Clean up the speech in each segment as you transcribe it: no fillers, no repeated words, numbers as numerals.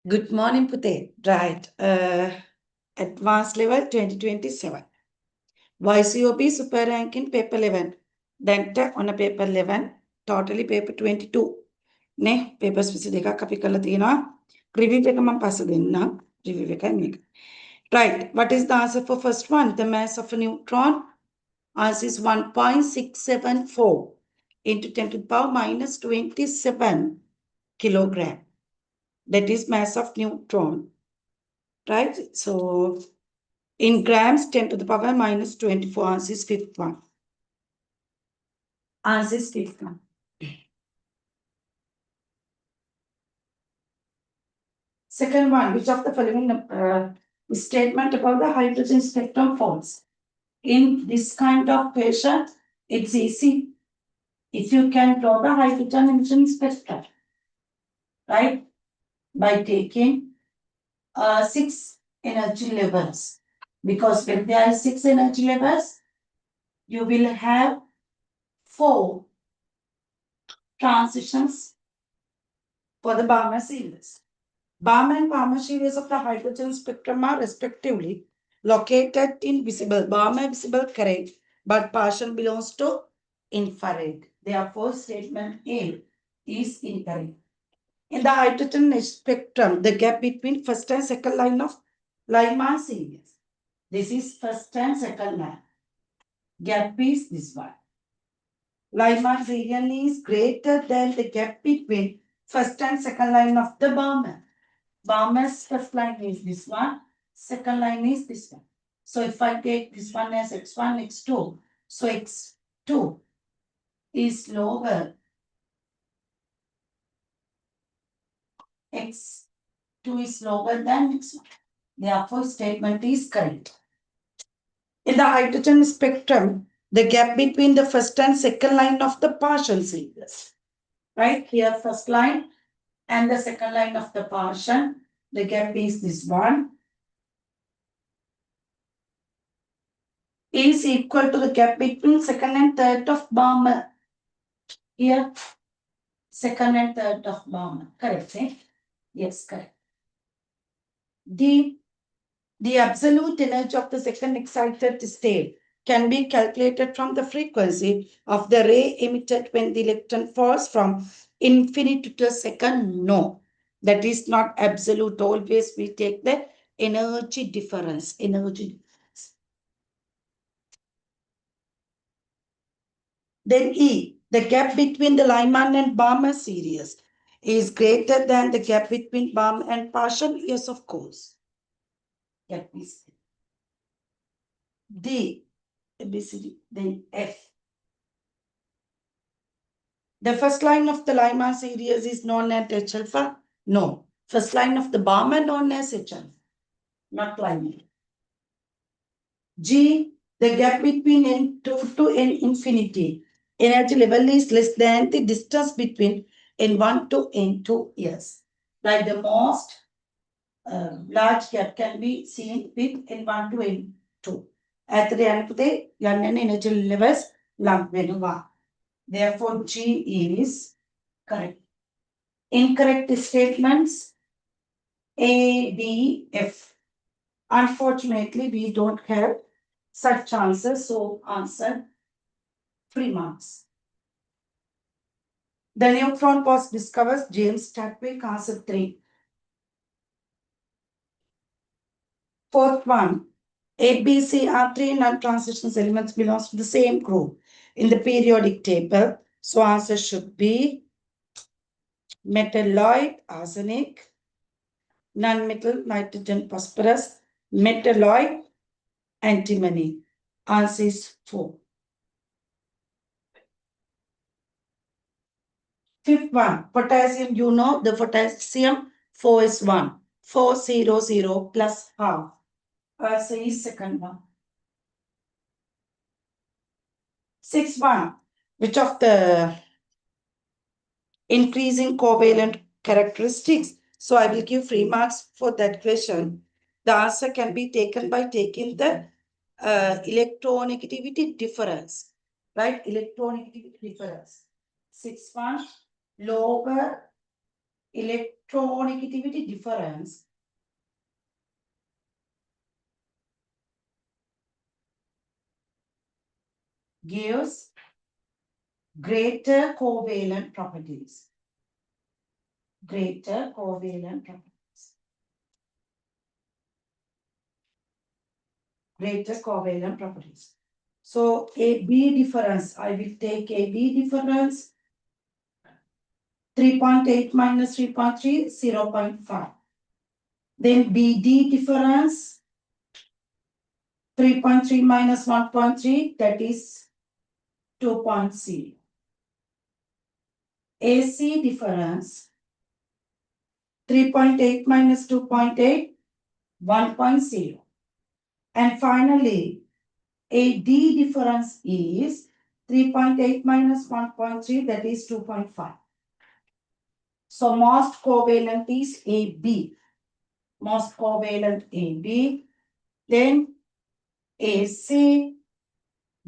Good morning, Pute. Right. Advanced level 2027. YCOP super ranking paper 11. Denta on a paper 11. Totally paper 22. Ne paper specific kapikalatina. Review vekam pasadina. Review vekam. Right. What is the answer for first one? The mass of a neutron. Answer is 1.674 into 10 to the power minus 27 kilogram. That is mass of neutron. Right? So in grams, 10 to the power minus 24. Answer is fifth one. Answer is fifth one. Second one, which of the following statement about the hydrogen spectrum false? In this kind of patient, it's easy if you can draw the hydrogen emission spectrum, right? By taking 6 energy levels. Because when there are 6 energy levels, you will have 4 transitions for the Balmer series. Balmer and Balmer series of the hydrogen spectrum are respectively located in visible, Balmer visible current, but partial belongs to infrared. Therefore, statement A is incorrect. In the hydrogen spectrum, the gap between first and second line of Lyman series. This is first and second line. Gap is this one. Lyman region is greater than the gap between first and second line of the Balmer. Balmer's first line is this one, second line is this one. So if I take this one as x1, x2, so x2 is lower, x2 is lower than x1. Therefore, statement is correct. In the hydrogen spectrum, the gap between the first and second line of the partial series. Right here, first line and the second line of the partial, the gap is this one, is equal to the gap between second and third of Balmer. Here, second and third of Balmer. Correct, eh? Yes, correct. The absolute energy of the second excited state can be calculated from the frequency of the ray emitted when the electron falls from infinity to the second. No, that is not absolute. Always we take the energy difference. Then E, the gap between the Lyman and Balmer series is greater than the gap between Balmer and partial. Yes, of course. Gap is D, ABCD, then F. The first line of the Lyman series is known as H alpha. No. First line of the Balmer known as H alpha, not Lyman. G, the gap between N2 to N infinity. Energy level is less than the distance between N1 to N2 years. Like the most large gap can be seen with N1 to N2. At the end of the energy levels, therefore G is correct. Incorrect statements A, D, F. Unfortunately, we don't have such answers, so answer 3 marks. The neutron was discovered James Chadwick, answer 3. Fourth one, A, B, C are 3 non-transition elements belongs to the same group in the periodic table. So answer should be metalloid, arsenic, non-metal, nitrogen, phosphorus, metalloid, antimony. Answer is 4. Fifth one, potassium, you know the potassium 4 is 1. 400 plus half. Answer is second one. Sixth one, which of the increasing covalent characteristics? So I will give 3 marks for that question. The answer can be taken by taking the electronegativity difference, right? Electronegativity difference. Sixth one, lower electronegativity difference gives greater covalent properties. Greater covalent properties. Greater covalent properties. So AB difference, I will take AB difference 3.8 minus 3.3, 0.5. Then BD difference 3.3 minus 1.3, that is 2.0. AC difference 3.8 minus 2.8, 1.0. And finally, AD difference is 3.8 minus 1.3, that is 2.5. So most covalent is AB. Most covalent AB. Then AC,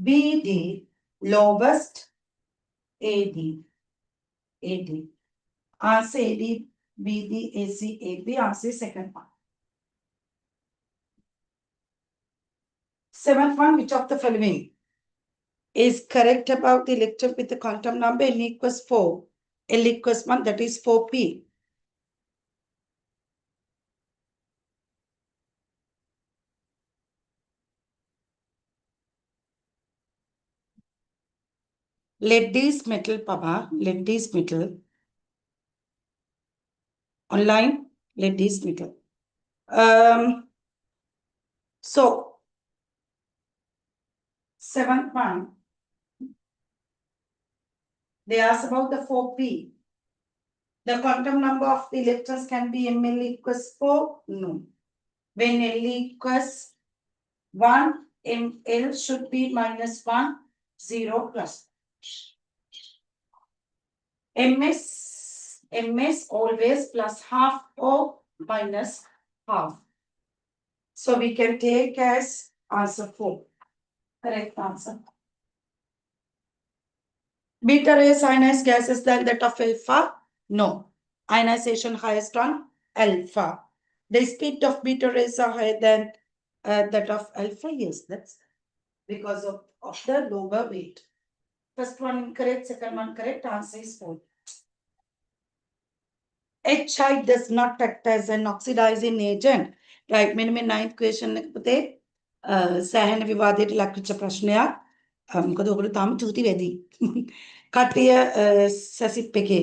BD, lowest AD. AD. Answer AD, BD, AC, AB. Answer second one. Seventh one, which of the following is correct about the electron with the quantum number N equals 4, L equals 1, that is 4p. Lead is metal, Papa. Lead is metal. Online, lead is metal. So, seventh one, they ask about the 4p. The quantum number of the electrons can be ml equals 4? No. When L equals 1, ml should be minus 1, 0 plus. ms always plus half or minus half. So we can take as answer 4. Correct answer. Beta rays ionized gases than that of alpha? No. Ionization highest on alpha. The speed of beta rays are higher than that of alpha. Yes, that's because of the lower weight. First one incorrect, second one correct. Answer is 4. HI does not act as an oxidizing agent. Right, minimum 9th question එකපොතේ සෑහෙන විවාදයට ලක් වෙච්ච ප්‍රශ්නයක්. මොකද ඔයගොල්ලෝ තාම චූටි වැඩි. කට්ටිය සැසිප් එකේ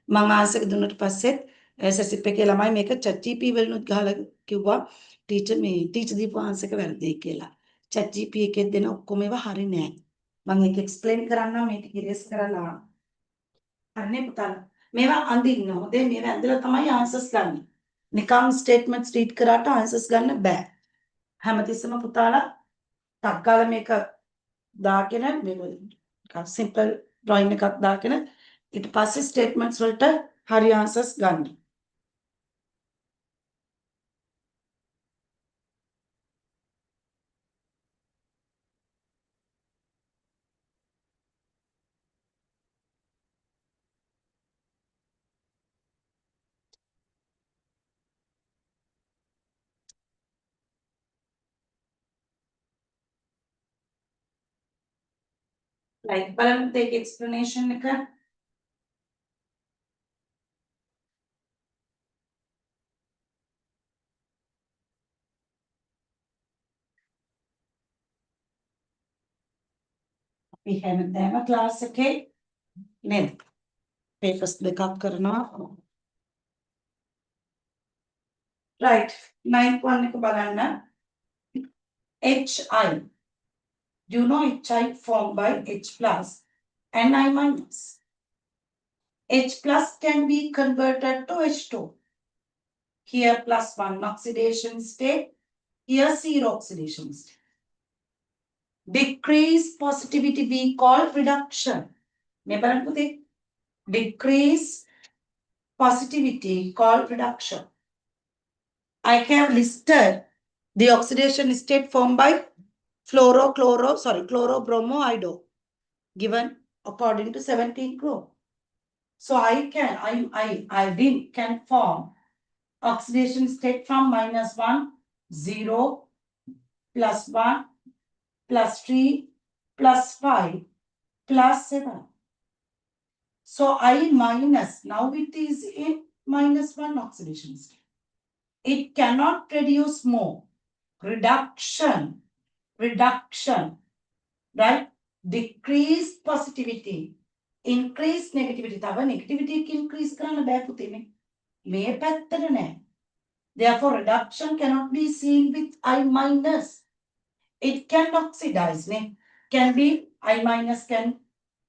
මම ආන්සර් දුන්නට පස්සෙත් සැසිප් එකේ ළමයි මේක chat gp වලිනුත් ගහලා කිව්වා ටීචර් දීපු ආන්සර් එක වැරදියි කියලා. chat gp එකේ දෙන ඔක්කොම ඒවා හරි නෑ. මම ඒක එක්ස්ප්ලেইন කරන්නම් මේක ඉරේස් කරලා. හරිනේ පුතාලා. මේවා අඳින්න හොඳේ මේවා ඇඳලා තමයි ආන්සර්ස් ගන්න. නිකම් ස්ටේට්මන්ට්ස් රීඩ් කරාට ආන්සර්ස් ගන්න බෑ. හැමතිස්සෙම පුතාලා ටක් ගාලා මේක දාගෙන මේක සිම්පල් ඩ්‍රොයින් එකක් දාගෙන ඊට පස්සේ ස්ටේට්මන්ට්ස් වලට හරි ආන්සර්ස් ගන්න. Like බලන්න take explanation එක. අපි හැමදාම ක්ලාස් එකේ නේද? papers දෙකක් කරනවා. Right. 9th one එක බලන්න. HI. Do you know HI formed by H plus and I minus? H plus can be converted to H2. Here plus 1 oxidation state. Here 0 oxidation state. Decrease positivity we call reduction. Decrease positivity called reduction. I have listed the oxidation state formed by chlorobromoiodine given according to 17 group. So iodine can form oxidation state from -1, 0, +1, +3, +5, +7. So I minus, now it is in -1 oxidation state. It cannot produce more. Reduction, right? Decrease positivity, increase negativity. තව negativity increase කරන්න බෑ පුතේ මේ. මේ පැත්තට නෑ. Therefore, reduction cannot be seen with I minus. It can oxidize. Can be I minus can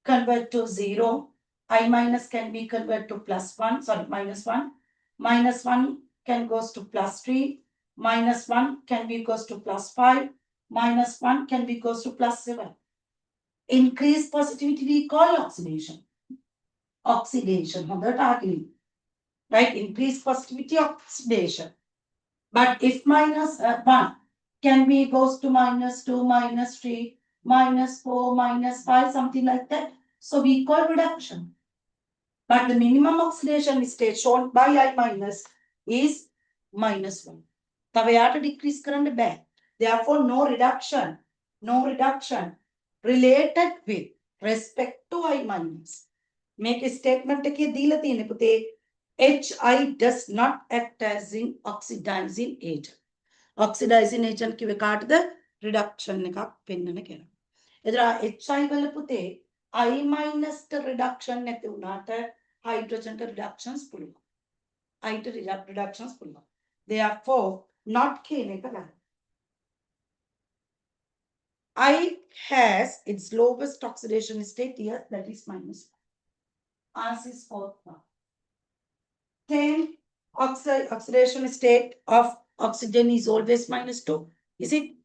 convert to 0. I minus can be converted to +1, sorry, -1. -1 can goes to +3. -1 can be goes to +5. -1 can be goes to +7. Increased positivity we call oxidation. Oxidation, right? Increased positivity, oxidation. But if -1 can be goes to -2, -3, -4, -5, something like that. So we call reduction. But the minimum oxidation state shown by I minus is -1. තව යාට decrease කරන්න බෑ. Therefore, no reduction related with respect to I minus. Make a statement එකේ දීලා තියෙන්නේ පුතේ HI does not act as an oxidizing agent. Oxidizing agent කිව්වේ කාටද? reduction එකක් පෙන්වන්න කියලා. එතන HI වල පුතේ I minus reduction නැති වුණාට hydrogen reductions පුළුවන්. I reductions පුළුවන්. Therefore, not කියන එක ගන්න. I has its lowest oxidation state here, that is -1. Answer is fourth one. 10 oxidation state of oxygen is always -2. Is it?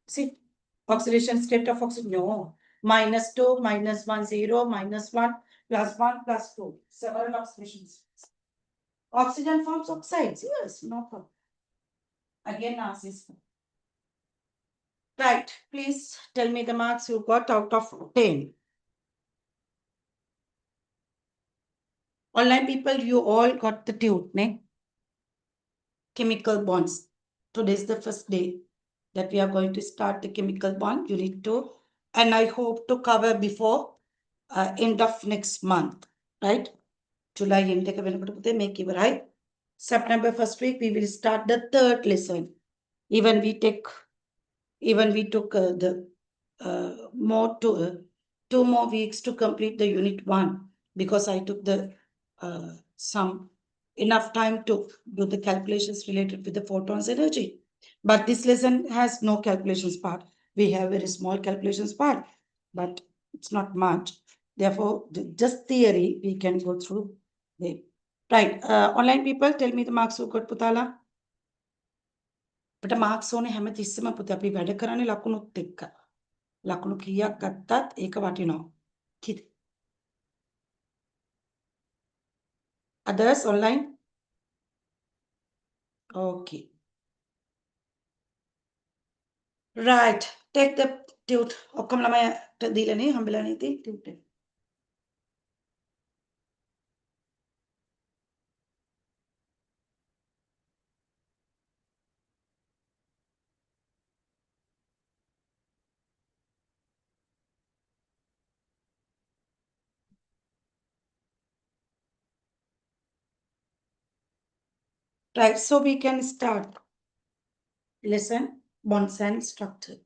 See, oxidation state of oxygen? No. -2, -1, 0, -1, +1, +2. Several oxidation states. Oxygen forms oxides. Yes, no problem. Again, answer is four. Right. Please tell me the marks you got out of 10. Online people, you all got the tune, ne? Chemical bonds. Today is the first day that we are going to start the chemical bond unit 2. And I hope to cover before end of next month, right? July end make it right. September first week, we will start the third lesson. Even we took the more to 2 more weeks to complete the unit 1 because I took the some enough time to do the calculations related with the photons energy. But this lesson has no calculations part. We have very small calculations part, but it's not much. Therefore, just theory we can go through. Right. Online people, tell me the marks you got, Putala. But marks ඕනේ හැම තිස්සම පුතේ අපි වැඩ කරන්නේ ලකුණුත් එක්ක. ලකුණු කීයක් ගත්තත් ඒක වටිනවා. කිද? Others online? Okay. Right. Take the tute. ඔක්කොම ළමයට දීලානේ හම්බෙලා නේ tute. Right, so we can start lesson bonds and structure.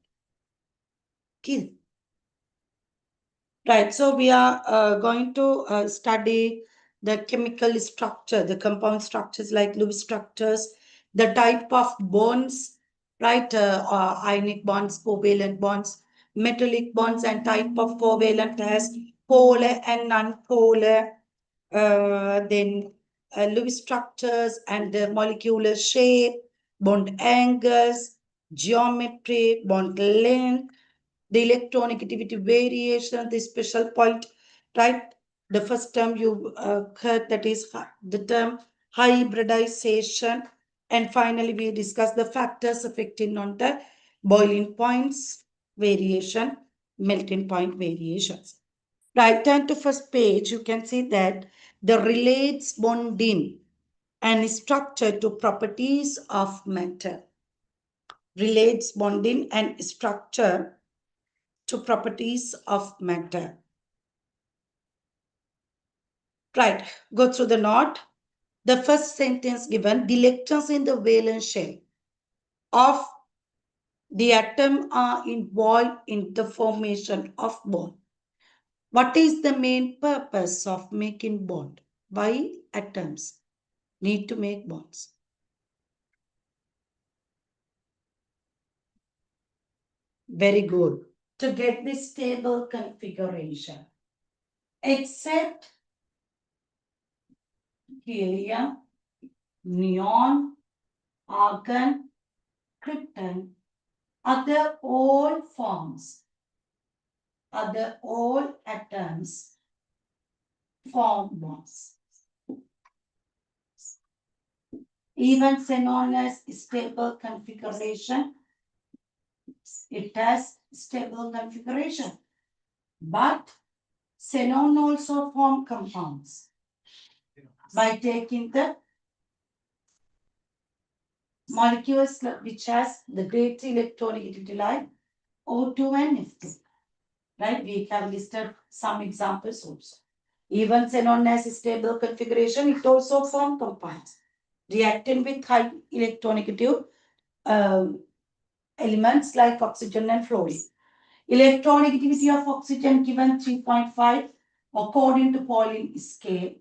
Kill. Right, so we are going to study the chemical structure, the compound structures like Lewis structures, the type of bonds, right? Ionic bonds, covalent bonds, metallic bonds, and type of covalent as polar and non-polar. Then Lewis structures and the molecular shape, bond angles, geometry, bond length, the electronegativity variation, the special point, right? The first term you heard, that is the term hybridization. And finally, we discuss the factors affecting on the boiling points variation, melting point variations. Right, turn to first page. You can see that the relates bonding and structure to properties of matter. Relates bonding and structure to properties of matter. Right, go through the note. The first sentence given, the electrons in the valence shell of the atom are involved in the formation of bond. What is the main purpose of making bond? Why atoms need to make bonds? Very good. To get this stable configuration. Except helium, neon, argon, krypton, other all forms, other all atoms form bonds. Even xenon has stable configuration. It has stable configuration. But xenon also form compounds by taking the molecules which has the great electronegativity like O2 and F2. Right? We have listed some examples also. Even xenon has stable configuration, it also form compounds. Reacting with high electronegative elements like oxygen and fluorine. Electronegativity of oxygen given 3.5 according to Pauling scale.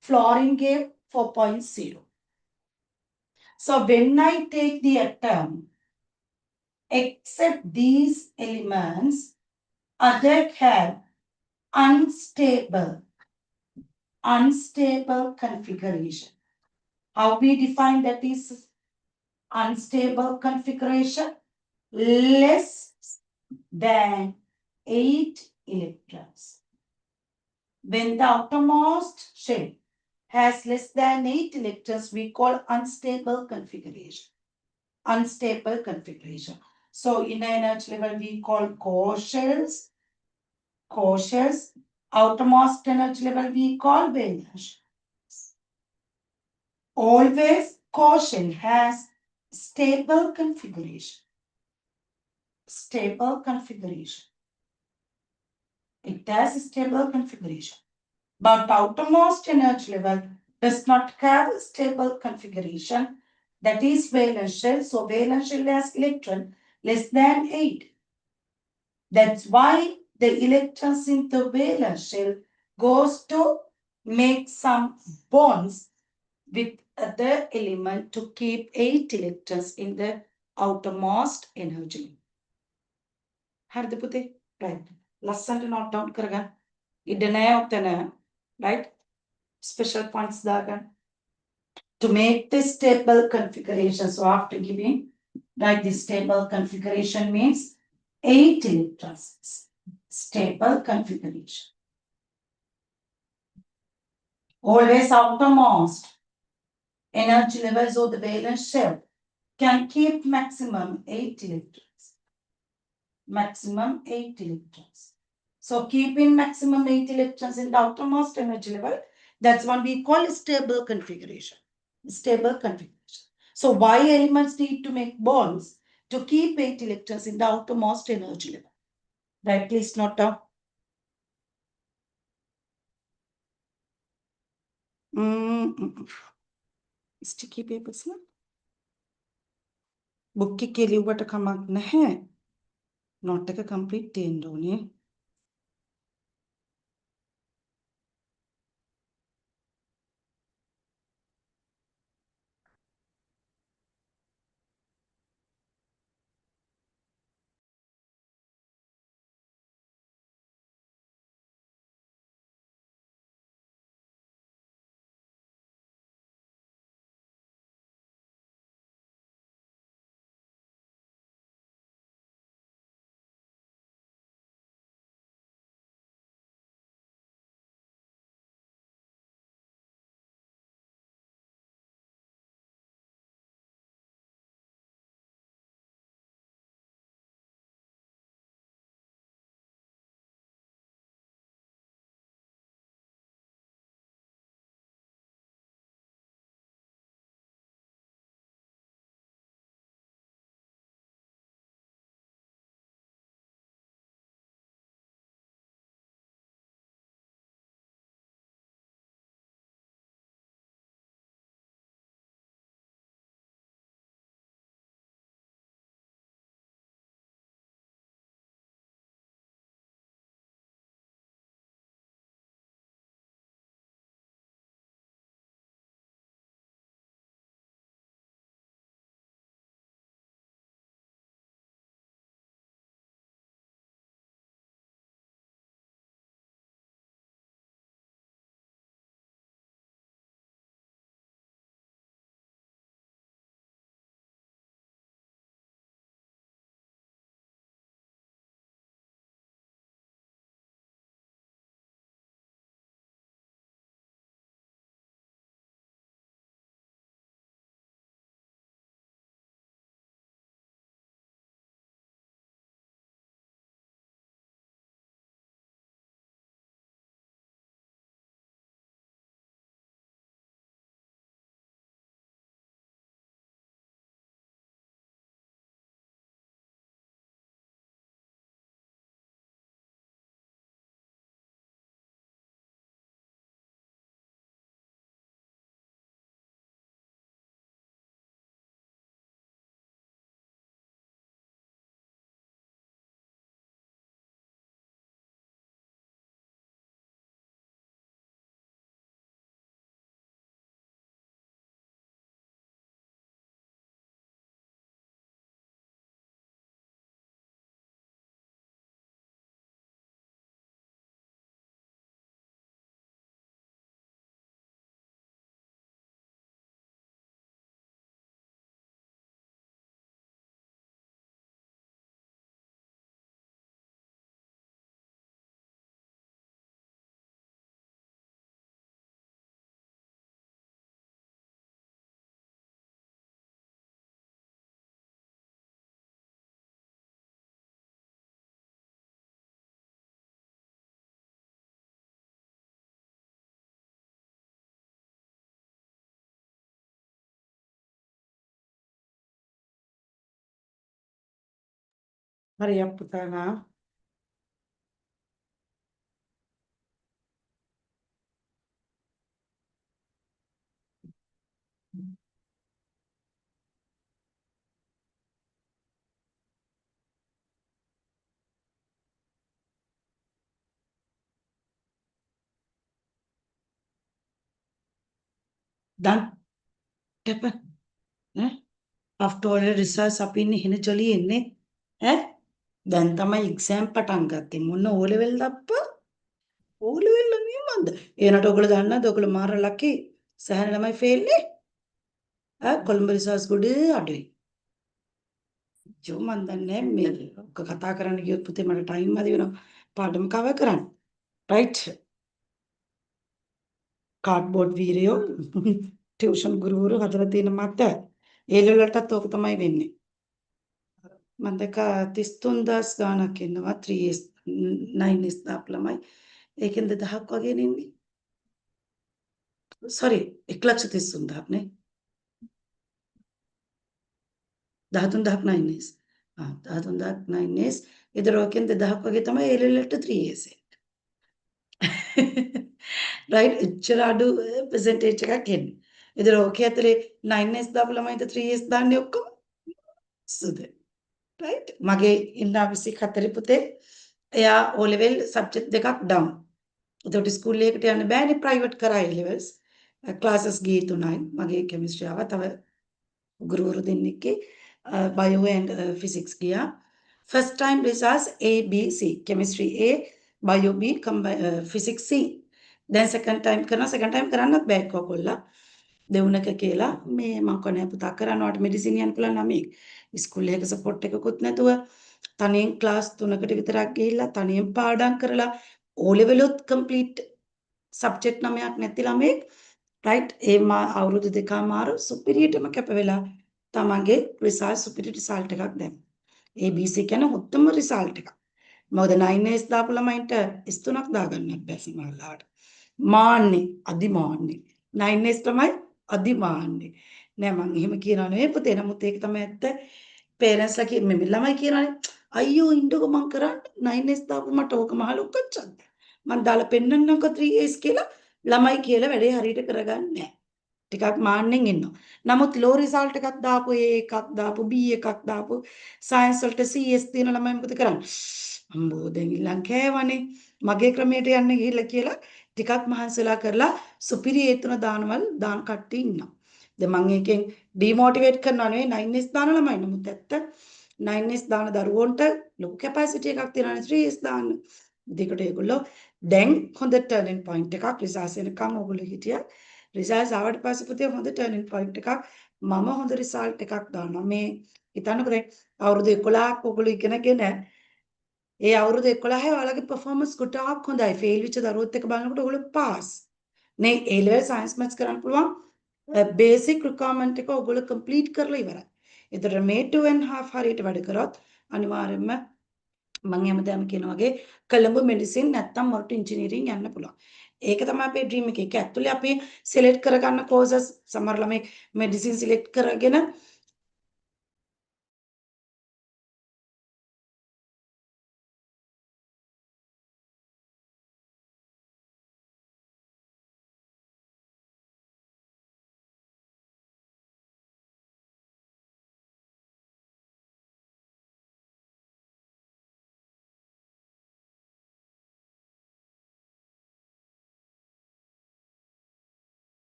Fluorine gave 4.0. So when I take the atom, except these elements, other have unstable configuration. How we define that is unstable configuration? Less than 8 electrons. When the outermost shell has less than 8 electrons, we call unstable configuration. Unstable configuration. So in energy level, we call core shells. Outermost energy level, we call valence. Always core shell has stable configuration. Stable configuration. It has stable configuration. But outermost energy level does not have stable configuration. That is valence shell. So valence shell has electron less than 8. That's why the electrons in the valence shell goes to make some bonds with other element to keep 8 electrons in the outermost energy. Har the pute? Right. Lesson to note down karagan. Idana right? Special points dagan. To make this stable configuration, so after giving, right, this stable configuration means 8 electrons. Stable configuration. Always outermost energy levels of the valence shell can keep maximum 8 electrons. Maximum 8 electrons. So keeping maximum 8 electrons in the outermost energy level, that's what we call stable configuration. Stable configuration. So why elements need to make bonds? To keep 8 electrons in the outermost energy level. Right, please note down. Sticky papers na? Book के लिए what कमाक न है not take a complete 10 don't හරියක් පුතා නා. දැන් කැප ඈ after all රිසර්ච් අපි ඉන්නේ හින ජොලියේ ඉන්නේ ඈ දැන් තමයි එක්සෑම් පටන් ගත්තේ මොන O level දප්පා O level නෙමෙයි මන්ද ඒනට ඔයගොල්ලෝ දන්නවද ඔයගොල්ලෝ මාර ලකි සහන ළමයි ෆේල් නේ ඈ කොළඹ රිසර්ච් ගොඩේ අඩුයි ජෝ මන් දන්නේ මේ ඔක කතා කරන්න ගියොත් පුතේ මට ටයිම් මදි වෙනවා පාඩම කවර් කරන්න රයිට් කාඩ්බෝඩ් වීරයෝ ටියුෂන් ගුරුවරු හදලා තියෙන මත ඒ ලෙවල් වලටත් ඕක තමයි වෙන්නේ මම දැක්ක 33000 ගාණක් ඉන්නවා 3S 9S දාපු ළමයි. ඒකෙන් 2000ක් වගේ ඉන්නේ. සෝරි 1,33,000 නේ. 13000ක් 9S. 13000ක් 9S. ඒතර ඔකෙන් 2000ක් වගේ තමයි A level ට 3S එක. රයිට් එච්චර අඩු percentage එකක් එන්නේ. ඒතර ඔකේ ඇතුලේ 9S දාපු ළමයිද 3S දාන්නේ ඔක්කොම. සුද. රයිට් මගේ ඉන්නා 24 පුතේ එයා O level subject දෙකක් down. එතකොට ස්කූල් එකකට යන්න බෑනේ ප්‍රයිවට් කරා A levels. ක්ලාසස් ගියේ 3යි. මගේ කෙමිස්ට්‍රි ආවා. තව ගුරුවරු දෙන්නෙක්ගේ bio and physics ගියා. First time results A B C. Chemistry A, bio B, physics C. දැන් second time කරන්නත් බෑ කොල්ලා. දෙවුනක කියලා මේ මම කොනේ පුතා කරනවට මෙඩිසින් යන්න පුළුවන් නම් මේ ස්කූල් එකක සපෝට් එකකුත් නැතුව තනියෙන් ක්ලාස් 3කට විතරක් ගිහිල්ලා තනියෙන් පාඩම් කරලා O level උත් complete සබ්ජෙක්ට් 9ක් නැති ළමෙක් රයිට් ඒ අවුරුදු දෙකමාරු සුපිරියටම කැප වෙලා තමන්ගේ රිසල්ට් සුපිරි රිසල්ට් එකක් දැම්මා. ABC කියන්නේ උත්තම රිසල්ට් එකක්. මොකද 9S දාපු ළමයින්ට S3ක් දාගන්නත් බැහැ සමහරවිට. මාන්නේ අදිමාන්නේ 9S තමයි අදිමාන්නේ. නෑ මං එහෙම කියනවා නෙවෙයි පුතේ. නමුත් ඒක තමයි ඇත්ත. පේරන්ට්ස්ලා මේ ළමයි කියනවානේ අයියෝ ඉන්නකෝ මං කරන්නේ 9S දාපු මට ඕක මහ ලොක්කච්චක්. මං දාලා පෙන්නන්නම්කෝ 3S කියලා ළමයි කියලා වැඩේ හරියට කරගන්නේ නැහැ. ටිකක් මාන්නෙන් ඉන්නවා. නමුත් ලෝ රිසල්ට් එකක් දාපු A එකක් දාපු B එකක් දාපු සයන්ස් වලට CS තියෙන ළමයි මොකද කරන්නේ? අම්බෝ දැන් ඊළඟ කෑවනේ. මගේ ක්‍රමයට යන්න ගිහිල්ලා කියලා ටිකක් මහන්සිලා කරලා සුපිරි ඒ තුන දාන කට්ටිය ඉන්නවා. දැන් මම එකෙන් ඩිමෝටිවේට් කරනවා නෙවෙයි 9S දාන ළමයි. නමුත් ඇත්ත 9S දාන දරුවන්ට ලොකු කැපැසිටි එකක් තියෙනවානේ 3S දාන්න. දෙකට ඒගොල්ලෝ දැන් හොඳ ටර්නින් පොයින්ට් එකක් රිසර්ච් වෙනකම් ඕගොල්ලෝ හිටියා. රිසල්ට් ආවට පස්සේ පුතේ හොඳ ටර්නින් පොයින්ට් එකක් මම හොඳ රිසල්ට් එකක් දානවා මේ හිතන්නකෝ දැන් අවුරුදු 11ක් ඔයගොල්ලෝ ඉගෙනගෙන ඒ අවුරුදු 11 ඔයාලගේ performance ගොඩාක් හොඳයි ෆේල් වෙච්ච දරුවොත් එක්ක බලනකොට ඔයගොල්ලෝ පාස් නේ A level science maths කරන්න පුළුවන් බේසික් රික්වයර්මන්ට් එක ඔයගොල්ලෝ කම්ප්ලීට් කරලා ඉවරයි. ඒතර මේ 2.5 හරියට වැඩ කරොත් අනිවාර්යයෙන්ම මම හැමදාම කියන වගේ කොළඹ මෙඩිසින් නැත්නම් මොරටු ඉංජිනේරින් යන්න පුළුවන්. ඒක තමයි අපේ ඩ්‍රීම් එක. ඒක ඇතුලේ අපි සිලෙක්ට් කරගන්න කෝසස් සමහර ළමයි මෙඩිසින් සිලෙක්ට් කරගෙන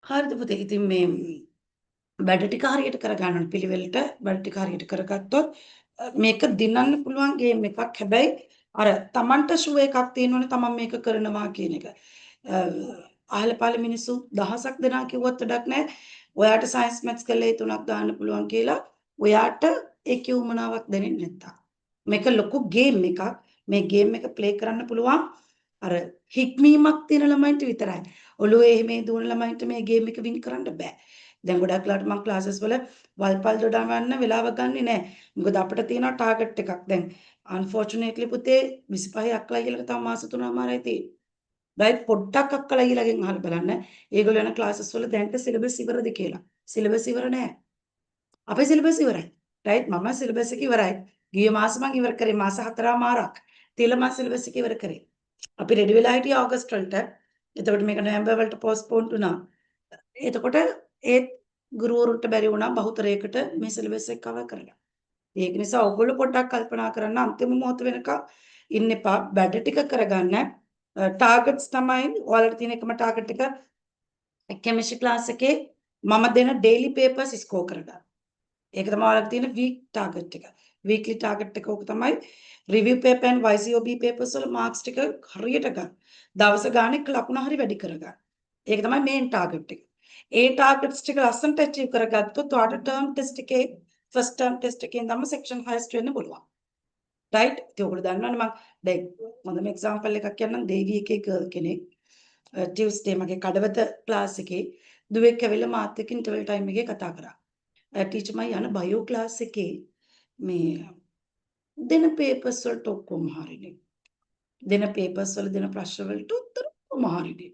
හරිද පුතේ. ඉතින් මේ වැඩ ටික හරියට කරගන්න ඕනේ පිළිවෙලට වැඩ ටික හරියට කරගත්තොත් මේක දිනන්න පුළුවන් ගේම් එකක්. හැබැයි අර Tamanට ෂුව එකක් තියෙනවනේ Taman මේක කරනවා කියන එක. අහල පහල මිනිස්සු දහසක් දෙනා කිව්වත් වැඩක් නැහැ. ඔයාට සයන්ස් මැත්ස් කළේ 3ක් දාන්න පුළුවන් කියලා. ඔයාට ඒකේ උමනාවක් දැනෙන්නේ නැත්තම්. මේක ලොකු ගේම් එකක්. මේ ගේම් එක ප්ලේ කරන්න පුළුවන් අර හික්මීමක් තියෙන ළමයින්ට විතරයි. ඔළුවේ එහෙම දුවන ළමයින්ට මේ ගේම් එක වින් කරන්න බෑ. දැන් ගොඩක් ලාට මම ක්ලාසස් වල වල්පල් දොඩවන්න වෙලාව ගන්නෙ නෑ. මොකද අපිට තියෙනවා ටාගට් එකක්. දැන් අන්ෆෝචුනේට්ලි පුතේ 25 අක්කලා කියලා තව මාස 3මාරයි තියෙන්නේ. රයිට් පොඩ්ඩක් අක්කලා ඊළඟෙන් අහලා බලන්න. ඒගොල්ලෝ යන ක්ලාසස් වල දැන්ට සිලබස් ඉවරද කියලා. සිලබස් ඉවර නෑ. අපේ සිලබස් ඉවරයි. රයිට් මම සිලබස් එක ඉවරයි. ගිය මාසෙ මම ඉවර කරේ මාස 4මාරක්. තියලා මම සිලබස් එක ඉවර කරේ. අපි රෙඩි වෙලා හිටියේ ඕගස්ට් වලට. එතකොට මේක නොවැම්බර් වලට පෝස්ට්පෝන් වුණා. එතකොට ඒත් ගුරුවරුන්ට බැරි වුණා බහුතරයකට මේ සිලබස් එක කවර් කරගන්න. ඒක නිසා ඔයගොල්ලෝ පොඩ්ඩක් කල්පනා කරන්න අන්තිම මොහොත වෙනකම් ඉන්න එපා. වැඩ ටික කරගන්න. ටාගට්ස් තමයි ඔයාලට තියෙන එකම ටාගට් එක කෙමිස්ට්‍රි ක්ලාස් එකේ මම දෙන ඩේලි පේපර්ස් ස්කෝර් කරගන්න. ඒක තමයි ඔයාලට තියෙන වීක් ටාගට් එක. වීක්ලි ටාගට් එක ඕක තමයි review paper and YCOB papers වල මාක්ස් ටික හරියට ගන්න. දවස ගානේ ලකුණ හරි වැඩි කරගන්න. ඒක තමයි මේන් ටාගට් එක. ඒ ටාගට්ස් ටික ලස්සනට අචීව් කරගත්තොත් ඔයාලට ටර්ම් ටෙස්ට් එකේ ෆස්ට් ටර්ම් ටෙස්ට් එකෙන් තමයි සෙක්ෂන් හයස්ට් වෙන්න පුළුවන්. රයිට්? ඒක ඔයගොල්ලෝ දන්නවනේ මම දැන් හොඳම එක්සැම්පල් එකක් කියන්නම් දේවී එකේ ගර්ල් කෙනෙක් ටියුස්ඩේ මගේ කඩවත ක්ලාස් එකේ දුවෙක් ඇවිල්ලා මාත් එක්ක ඉන්ටර්වල් ටයිම් එකේ කතා කරා. ටීචර් මම යන බයෝ ක්ලාස් එකේ මේ දෙන පේපර්ස් වලට ඔක්කොම හරිනේ. දෙන පේපර්ස් වල දෙන ප්‍රශ්න වලට උත්තර ඔක්කොම හරිනේ.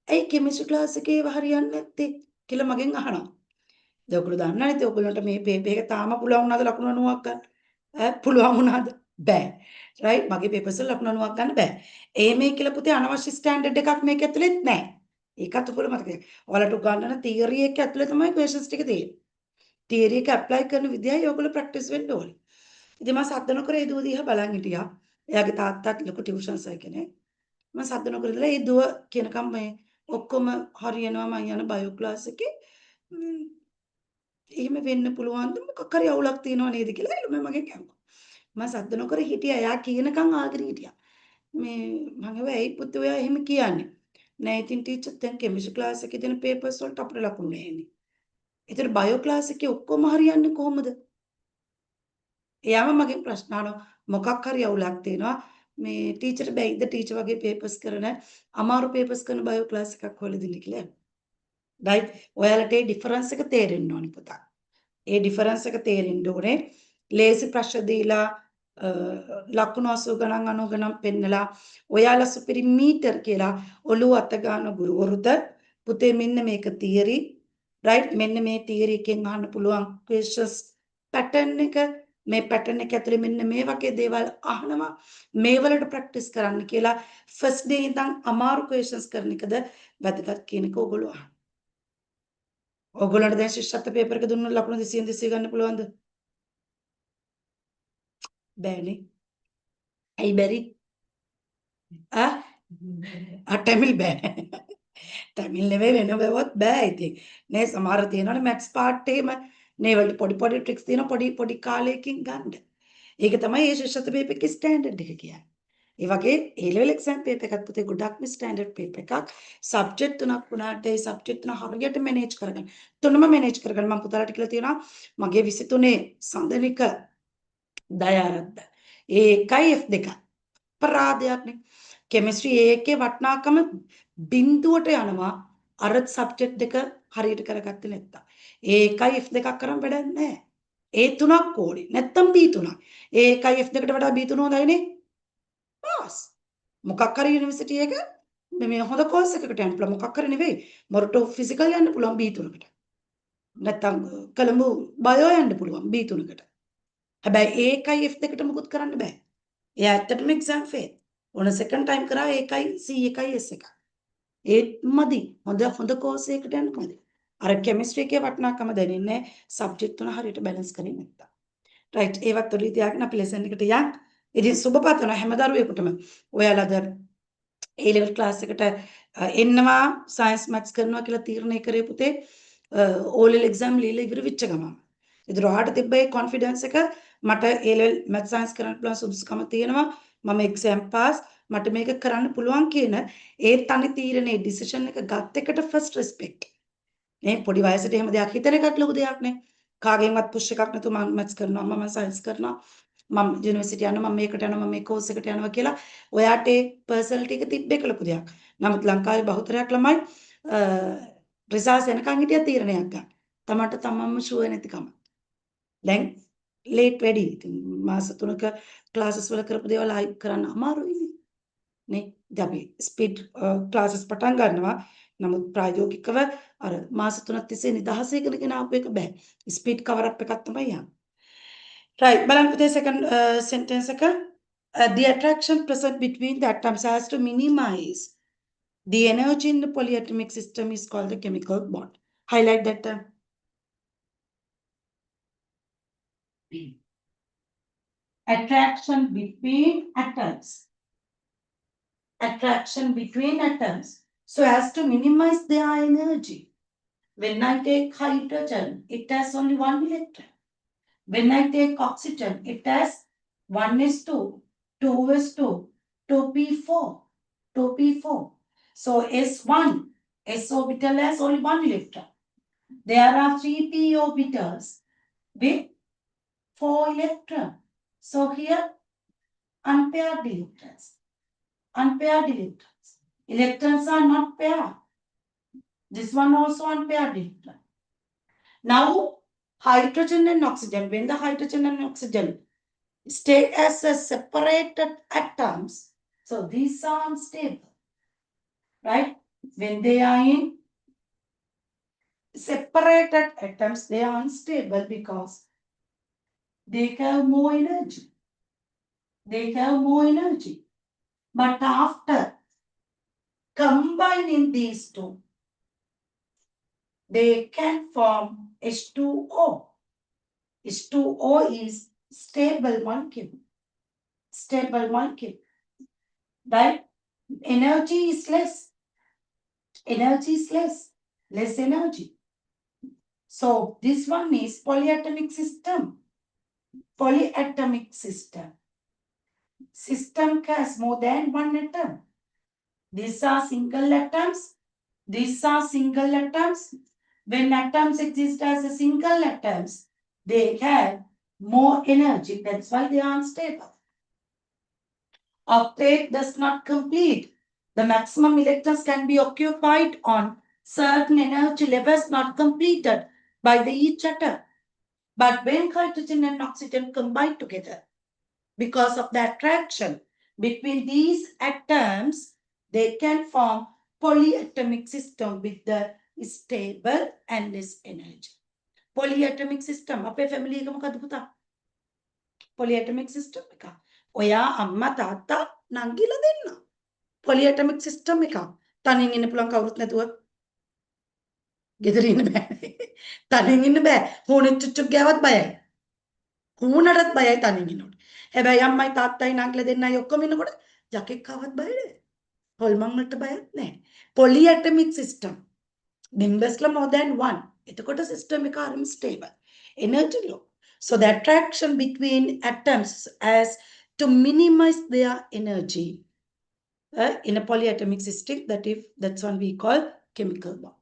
ඇයි කෙමිස්ට්‍රි ක්ලාස් එකේ ඒව හරියන්නේ නැත්තේ කියලා මගෙන් අහනවා. දැන් ඔයගොල්ලෝ දන්නවනේ ඉතින් ඔයගොල්ලන්ට මේ පේපර් එක තාම පුළුවන් වුණාද ලකුණු 90ක් ගන්න? පුළුවන් වුණාද? බෑ. රයිට් මගේ පේපර්ස් වල ලකුණු 90ක් ගන්න බෑ. මේ කියලා පුතේ අනවශ්‍ය ස්ටෑන්ඩඩ් එකක් මේක ඇතුළෙත් නැහැ. ඒකත් ඔයගොල්ලෝ මතක තියාගන්න. ඔයාලට උගන්වන තියරි එක ඇතුළේ තමයි ක්වෙස්චන්ස් ටික තියෙන්නේ. තියරි එක ඇප්ලයි කරන විදියයි ඔයගොල්ලෝ ප්‍රැක්ටිස් වෙන්න ඕනේ. ඉතින් මම සද්ද නොකර ඒ දුව දිහා බලන් හිටියා. එයාගේ තාත්තාත් ලොකු ටියුෂන්ස් අය කෙනෙක්. මම සද්ද නොකර ඉඳලා ඒ දුව කියනකම් මේ ඔක්කොම හරියනවා මම යන බයෝ ක්ලාස් එකේ එහෙම වෙන්න පුළුවන්ද මොකක් හරි අවුලක් තියෙනව නේද කියලා එළුම මගෙන් ඇහුවා. මම සද්ද නොකර හිටියා. එයා කියනකම් ආගෙන හිටියා. මේ මම ඇහුවා ඇයි පුතේ ඔයා එහෙම කියන්නේ? නෑ ඉතින් ටීචර් දැන් කෙමිස්ට්‍රි ක්ලාස් එකේ දෙන පේපර්ස් වලට අපිට ලකුණු නෑනේ. ඒතර බයෝ ක්ලාස් එකේ ඔක්කොම හරියන්නේ කොහොමද? එයාම මගෙන් ප්‍රශ්න අහනවා මොකක් හරි අවුලක් තියෙනවා. මේ ටීචර්ට බැයිද ටීචර් වගේ පේපර්ස් කරන අමාරු පේපර්ස් කරන බයෝ ක්ලාස් එකක් හොයලා දෙන්න කියලා. රයිට් ඔයාලට ඒ ඩිෆරන්ස් එක තේරෙන්න ඕනි පුතා. ඒ ඩිෆරන්ස් එක තේරෙන්න ඕනේ. ලේසි ප්‍රශ්න දීලා ලකුණු 80 ගණන් 90 ගණන් පෙන්නලා ඔයාලා සුපිරි මීටර් කියලා ඔළුව අත ගන්න ගුරුවරුද පුතේ මෙන්න මේක තියරි රයිට් මෙන්න මේ තියරි එකෙන් අහන්න පුළුවන් ක්වෙස්චන්ස් පැටර්න් එක මේ පැටර්න් එක ඇතුලේ මෙන්න මේ වගේ දේවල් අහනවා මේ වලට ප්‍රැක්ටිස් කරන්න කියලා ෆස්ට් ඩේ ඉඳන් අමාරු ක්වෙස්චන්ස් කරන එකද වැදගත් කියන එක ඕගොල්ලෝ අහන්න. ඕගොල්ලන්ට දැන් ශිෂ්‍යත්ව පේපර් එක දුන්නොත් ලකුණු 200 200 ගන්න පුළුවන්ද? බෑනේ. ඇයි බැරි? ටැමිල් බෑ. ටැමිල් නෙවෙයි වෙන බැලුවත් බෑ ඉතින්. නේ සමහර තියෙනවනේ මැත්ස් පාර්ට් එහෙම නේ වලට පොඩි පොඩි ට්‍රික්ස් තියෙනවා පොඩි පොඩි කාලයකින් ගන්න. ඒක තමයි මේ ශිෂ්‍යත්ව පේපර් එකේ ස්ටෑන්ඩඩ් එක කියන්නේ. ඒ වගේ A level exam paper එකත් පුතේ ගොඩක්ම ස්ටෑන්ඩඩ් පේපර් එකක්. සබ්ජෙක්ට් තුනක් වුණාට ඒ සබ්ජෙක්ට් තුන හරියට මැනේජ් කරගන්න. තුනම මැනේජ් කරගන්න මම පුතාලට කියලා තියෙනවා මගේ 23 සඳනික දයාරද්ද. ඒ 1යි F2. අපරාධයක්නේ. කෙමිස්ට්‍රි එකේ වටිනාකම බිඳුවට යනවා අර සබ්ජෙක්ට් දෙක හරියට කරගත්තේ නැත්තම්. ඒ 1යි F2 කරන් වැඩක් නැහැ. ඒ 3ක් ඕනේ. නැත්තම් B3ක්. ඒ 1යි F2කට වඩා B3 හොඳයිනේ. පාස්. මොකක් හරි යුනිවර්සිටි එක මේ හොඳ කෝස් එකකට යන්න පුළුවන්. මොකක් හරි නෙවෙයි. මොරටු ෆිසිකල් යන්න පුළුවන් B3කට. නැත්තම් කොළඹ බයෝ යන්න පුළුවන් B3කට. හැබැයි ඒ 1යි F2කට මුකුත් කරන්න බෑ. එයා ඇත්තටම එක්සෑම් ෆේල්. ඕන සෙකන්ඩ් ටයිම් කරා ඒකයි C1යි S1. ඒත් මදි. හොඳ කෝස් එකකට යන්න මදි. අර කෙමිස්ට්‍රි එකේ වටිනාකම දැනෙන්නේ සබ්ජෙක්ට් තුන හරියට බැලන්ස් කරේ නැත්තම්. රයිට් ඒවත් ඔලි තියාගෙන අපි ලෙසන් එකට යන්. ඉතින් සුබපතන හැම දරුවෙකුටම ඔයාලා දැන් A level class එකට එන්නවා සයන්ස් මැත්ස් කරනවා කියලා තීරණය කරේ පුතේ O level exam ලියලා ඉවර වෙච්ච ගමන්. ඉතින් රොහාට තිබ්බේ කොන්ෆිඩන්ස් එක මට A level maths science කරන්න පුළුවන් සුදුසුකම තියෙනවා. මම එක්සෑම් පාස් මට මේක කරන්න පුළුවන් කියන ඒ තනි තීරණේ ඩිසිෂන් එක ගත් එකට ෆස්ට් රෙස්පෙක්ට්. මේ පොඩි වයසට එහෙම දෙයක් හිතන එකත් ලොකු දෙයක් නේ. කාගෙන්වත් පුෂ් එකක් නැතුව මම මැත්ස් කරනවා මම සයන්ස් කරනවා. මම යුනිවර්සිටි යනවා මම මේකට යනවා මම මේ කෝස් එකට යනවා කියලා ඔයාට ඒ පර්සනැලිටි එක තිබ්බේ කළ දෙයක්. නමුත් ලංකාවේ බහුතරයක් ළමයි රිසර්ච් යනකම් හිටිය තීරණයක් ගන්න. තමන්ට තමන්ම ෂුවර් නැතිකම. දැන් ලේට් වැඩි. ඉතින් මාස 3ක ක්ලාසස් වල කරපු දේවල් ආයි කරන්න අමාරුයිනේ. නේ? ඉතින් අපි ස්පීඩ් ක්ලාසස් පටන් ගන්නවා. නමුත් ප්‍රායෝගිකව අර මාස 3ක් තිස්සේ නිදහසේ ඉගෙනගෙන ආපු එක බෑ. ස්පීඩ් කවර් අප් එකක් තමයි යන්නේ. Right, බලන්න පුතේ second sentence එක. The attraction present between the atoms has to minimize the energy in the polyatomic system is called the chemical bond. Highlight that term. Attraction between atoms. Attraction between atoms. So as to minimize their energy. When I take hydrogen, it has only one electron. When I take oxygen, it has 1s2, 2s2, 2p4, 2p4. So S1, S orbital has only one electron. There are 3p orbitals with 4 electrons. So here, unpaired electrons. Unpaired electrons. Electrons are not paired. This one also unpaired electron. Now, hydrogen and oxygen, when the hydrogen and oxygen stay as a separated atoms, so these are unstable, right? When they are in separated atoms, they are unstable because they have more energy. They have more energy. But after combining these two, they can form H2O. H2O is stable molecule. Stable molecule. Right? Energy is less. Energy is less. Less energy. So this one is polyatomic system. Polyatomic system. System has more than one atom. These are single atoms. These are single atoms. When atoms exist as a single atoms, they have more energy. That's why they are unstable. Octet does not complete. The maximum electrons can be occupied on certain energy levels not completed by the each atom. But when hydrogen and oxygen combine together, because of the attraction between these atoms, they can form polyatomic system with the stable and less energy. Polyatomic system. අපේ family එක මොකද්ද පුතා? Polyatomic system එක. ඔයා අම්මා තාත්තා නංගිලා දෙන්න. Polyatomic system එක. තනියෙන් ඉන්න පුළුවන් කවුරුත් නැතුව. ගෙදර ඉන්න බෑ. තනියෙන් ඉන්න බෑ. හුණෙත් චුච්චුක් ගෑවත් බයයි. හුණටත් බයයි තනියෙන් ඉන්නකොට. හැබැයි අම්මයි තාත්තයි නංගිලා දෙන්නයි ඔක්කොම ඉන්නකොට යකෙක් ආවත් බය නෑ. හොල්මන් වලට බයත් නෑ. Polyatomic system. Members more than one. එතකොට system එක හරිම stable. Energy low. So the attraction between atoms as to minimize their energy in a polyatomic system, that's one we call chemical bond.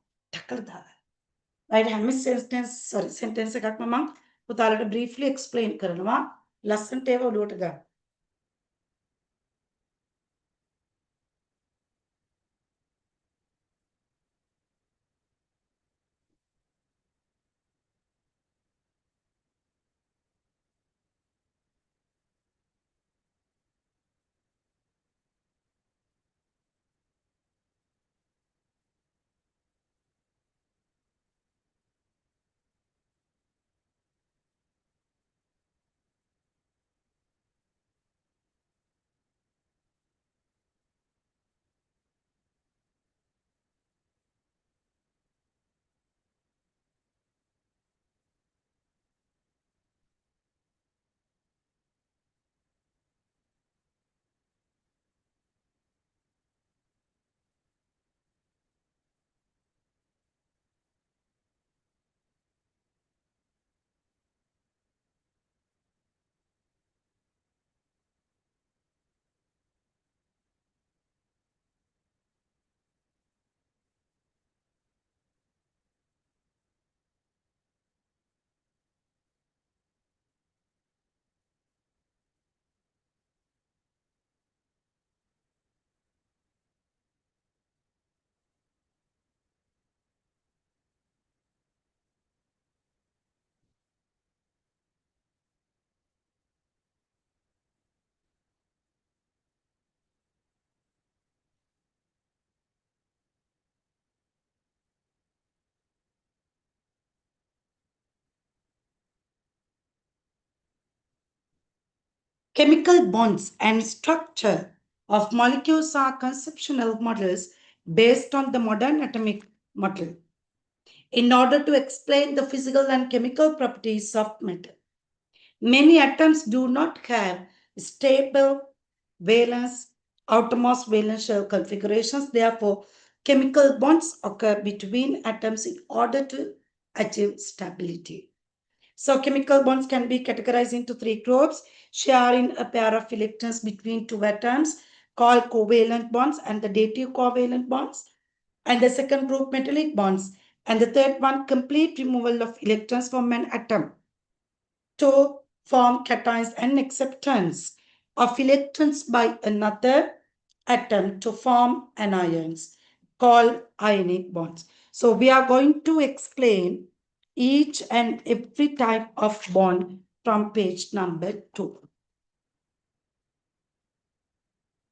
Right, හැම sentence එකක්ම මම පුතාලට briefly explain කරනවා. ලස්සනට ඒව ඔළුවට ගන්න. Chemical bonds and structure of molecules are conceptual models based on the modern atomic model in order to explain the physical and chemical properties of matter. Many atoms do not have stable valence, outermost valence shell configurations. Therefore, chemical bonds occur between atoms in order to achieve stability. So chemical bonds can be categorized into three groups, sharing a pair of electrons between two atoms called covalent bonds and the dative covalent bonds. And the second group, metallic bonds. And the third one, complete removal of electrons from an atom to form cations and acceptance of electrons by another atom to form anions called ionic bonds. So we are going to explain each and every type of bond from page number 2.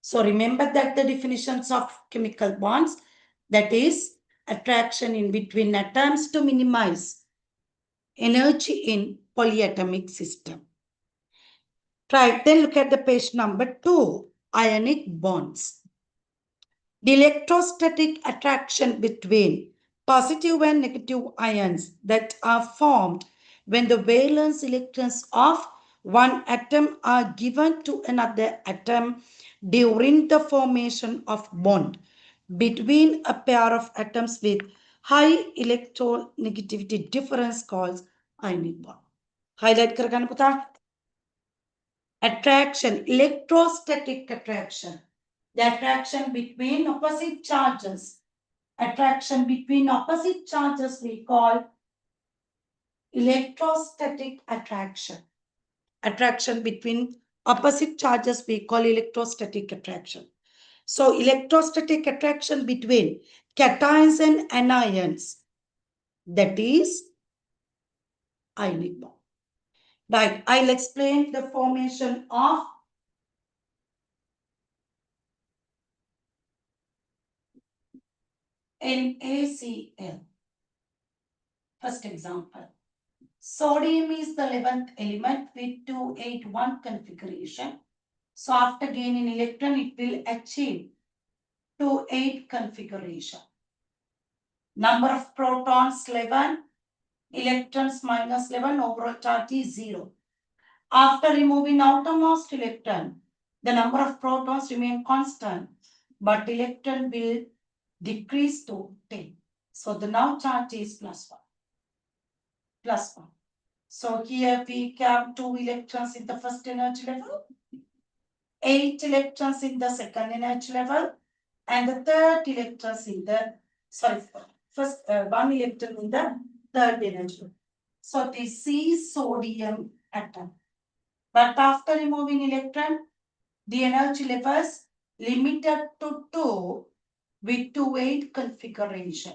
So remember that the definitions of chemical bonds, that is attraction in between atoms to minimize energy in polyatomic system. Right, then look at the page number 2, ionic bonds. The electrostatic attraction between positive and negative ions that are formed when the valence electrons of one atom are given to another atom during the formation of bond between a pair of atoms with high electronegativity difference called ionic bond. Highlight करके ना पता attraction, electrostatic attraction, the attraction between opposite charges. Attraction between opposite charges we call electrostatic attraction. Attraction between opposite charges we call electrostatic attraction. So electrostatic attraction between cations and anions, that is ionic bond. Right, I'll explain the formation of NaCl. First example. Sodium is the 11th element with 281 configuration. So after gaining electron, it will achieve 28 configuration. Number of protons 11, electrons minus 11, overall charge is 0. After removing outermost electron, the number of protons remain constant, but electron will decrease to 10. So the now charge is plus 1. Plus 1. So here we have 2 electrons in the first energy level, 8 electrons in the second energy level, and the third electrons in the, first 1 electron in the third energy level. So this is sodium atom. But after removing electron, the energy levels limited to 2 with 2-8 configuration.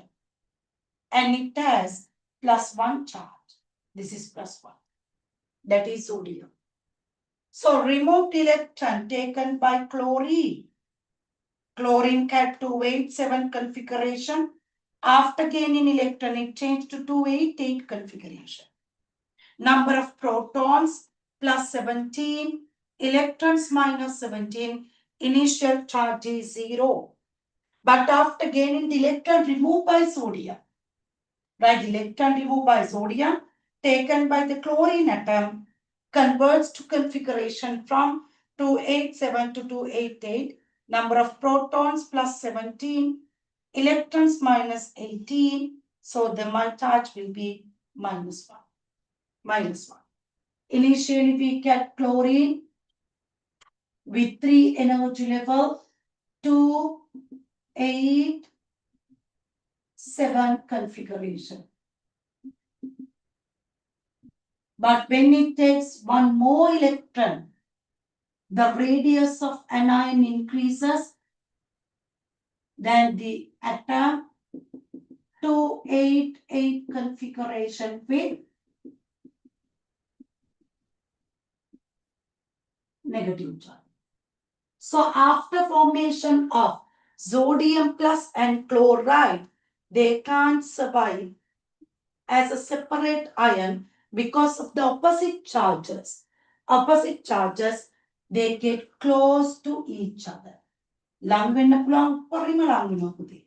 And it has plus 1 charge. This is plus 1. That is sodium. So removed electron taken by chlorine. Chlorine had 287 configuration. After gaining electron, it changed to 288 configuration. Number of protons plus 17, electrons minus 17, initial charge is 0. But after gaining the electron removed by sodium, right, electron removed by sodium taken by the chlorine atom converts to configuration from 287 to 288, number of protons plus 17, electrons minus 18, so the charge will be minus 1. Minus 1. Initially we get chlorine with 3 energy level, 2, 8, 7 configuration. But when it takes one more electron, the radius of anion increases, then the atom 288 configuration with negative charge. So after formation of sodium plus and chloride, they can't survive as a separate ion because of the opposite charges. Opposite charges they get close to each other. Lang වෙන්න පුළුවන් පරිම lang වෙනවා පුතේ.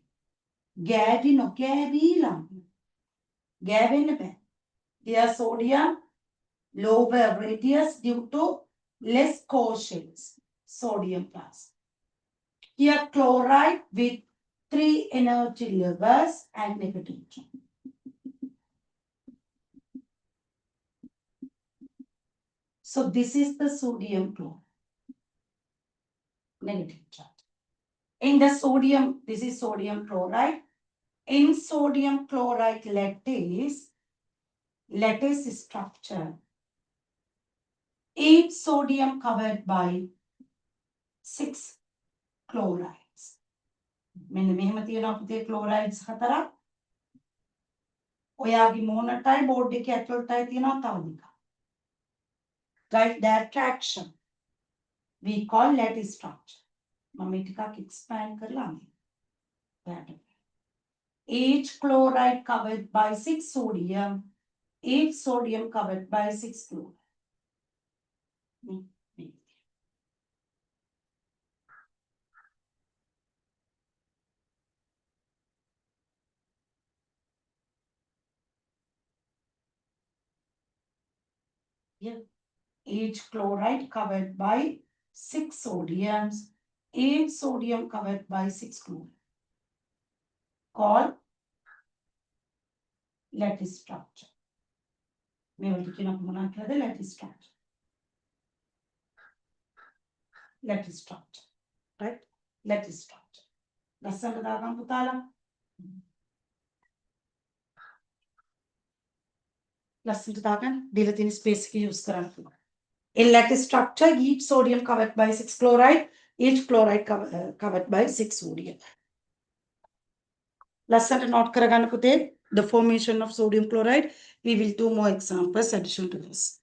ගෑවි lang. ගෑවෙන්න බෑ. Their sodium lower radius due to less quotients, sodium plus. Here chloride with 3 energy levels and negative charge. So this is the sodium chloride. Negative charge. In the sodium, this is sodium chloride. In sodium chloride lattice structure, each sodium covered by 6 chlorides. මෙන්න මෙහෙම තියෙනවා පුතේ chlorides 4ක්. ඔයාගේ මොනටයි board එකේ ඇතුළටයි තියෙනවා තව දෙකක්. Right, the attraction we call lattice structure. මම මේ ටිකක් expand කරලා අන්නේ. Each chloride covered by 6 sodium, each sodium covered by 6 chloride. Yeah. Each chloride covered by 6 sodiums, each sodium covered by 6 chloride. Called lattice structure. මේවට කියන මොනවද කියලාද lattice structure. Lattice structure. Right? Lattice structure. ලස්සනට දාගන්න පුතාලා. ලස්සනට දාගන්න දීලා තියෙන ස්පේස් එක යූස් කරන්න පුළුවන්. In lattice structure, each sodium covered by 6 chloride, each chloride covered by 6 sodium. Lesson note කරගන්න පුතේ, the formation of sodium chloride. We will do more examples addition to this.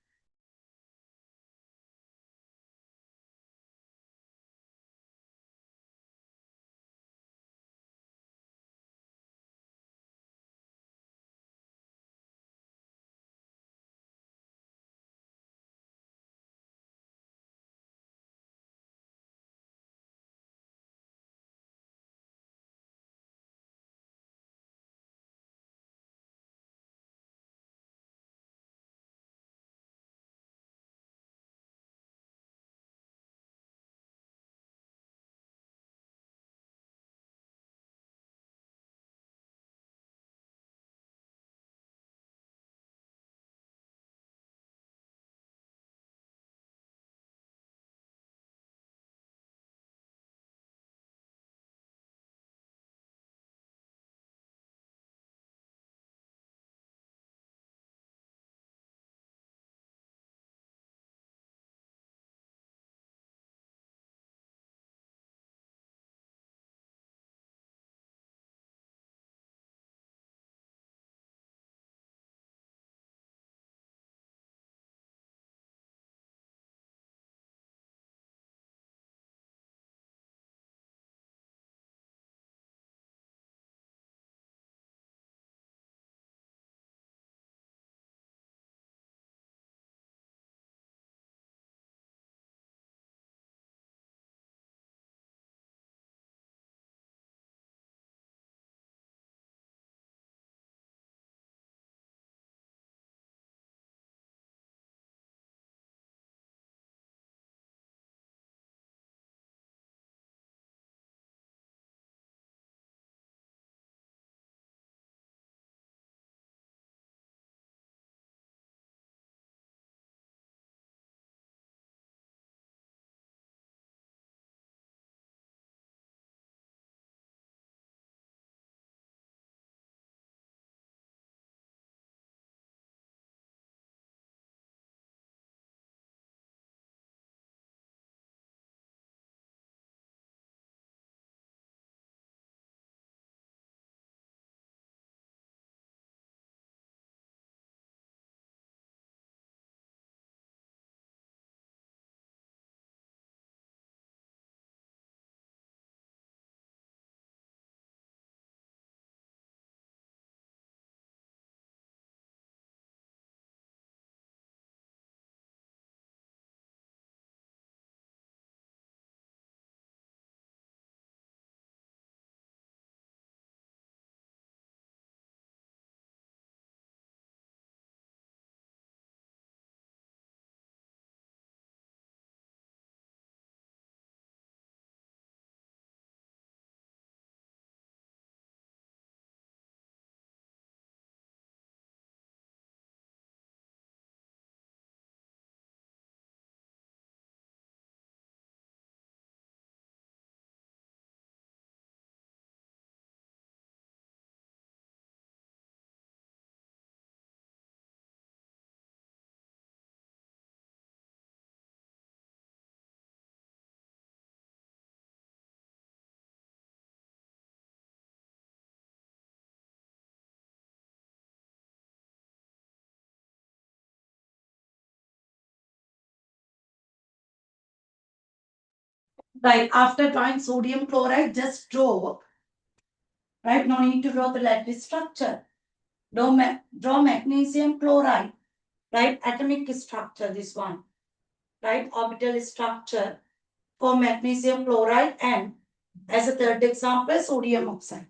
Right, after drawing sodium chloride, just draw. Right, no need to draw the lattice structure. Draw magnesium chloride. Right, atomic structure, this one. Right, orbital structure for magnesium chloride, and as a third example, sodium oxide.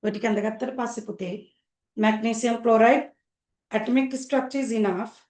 Vertical the passe pute. Magnesium chloride, atomic structure is enough.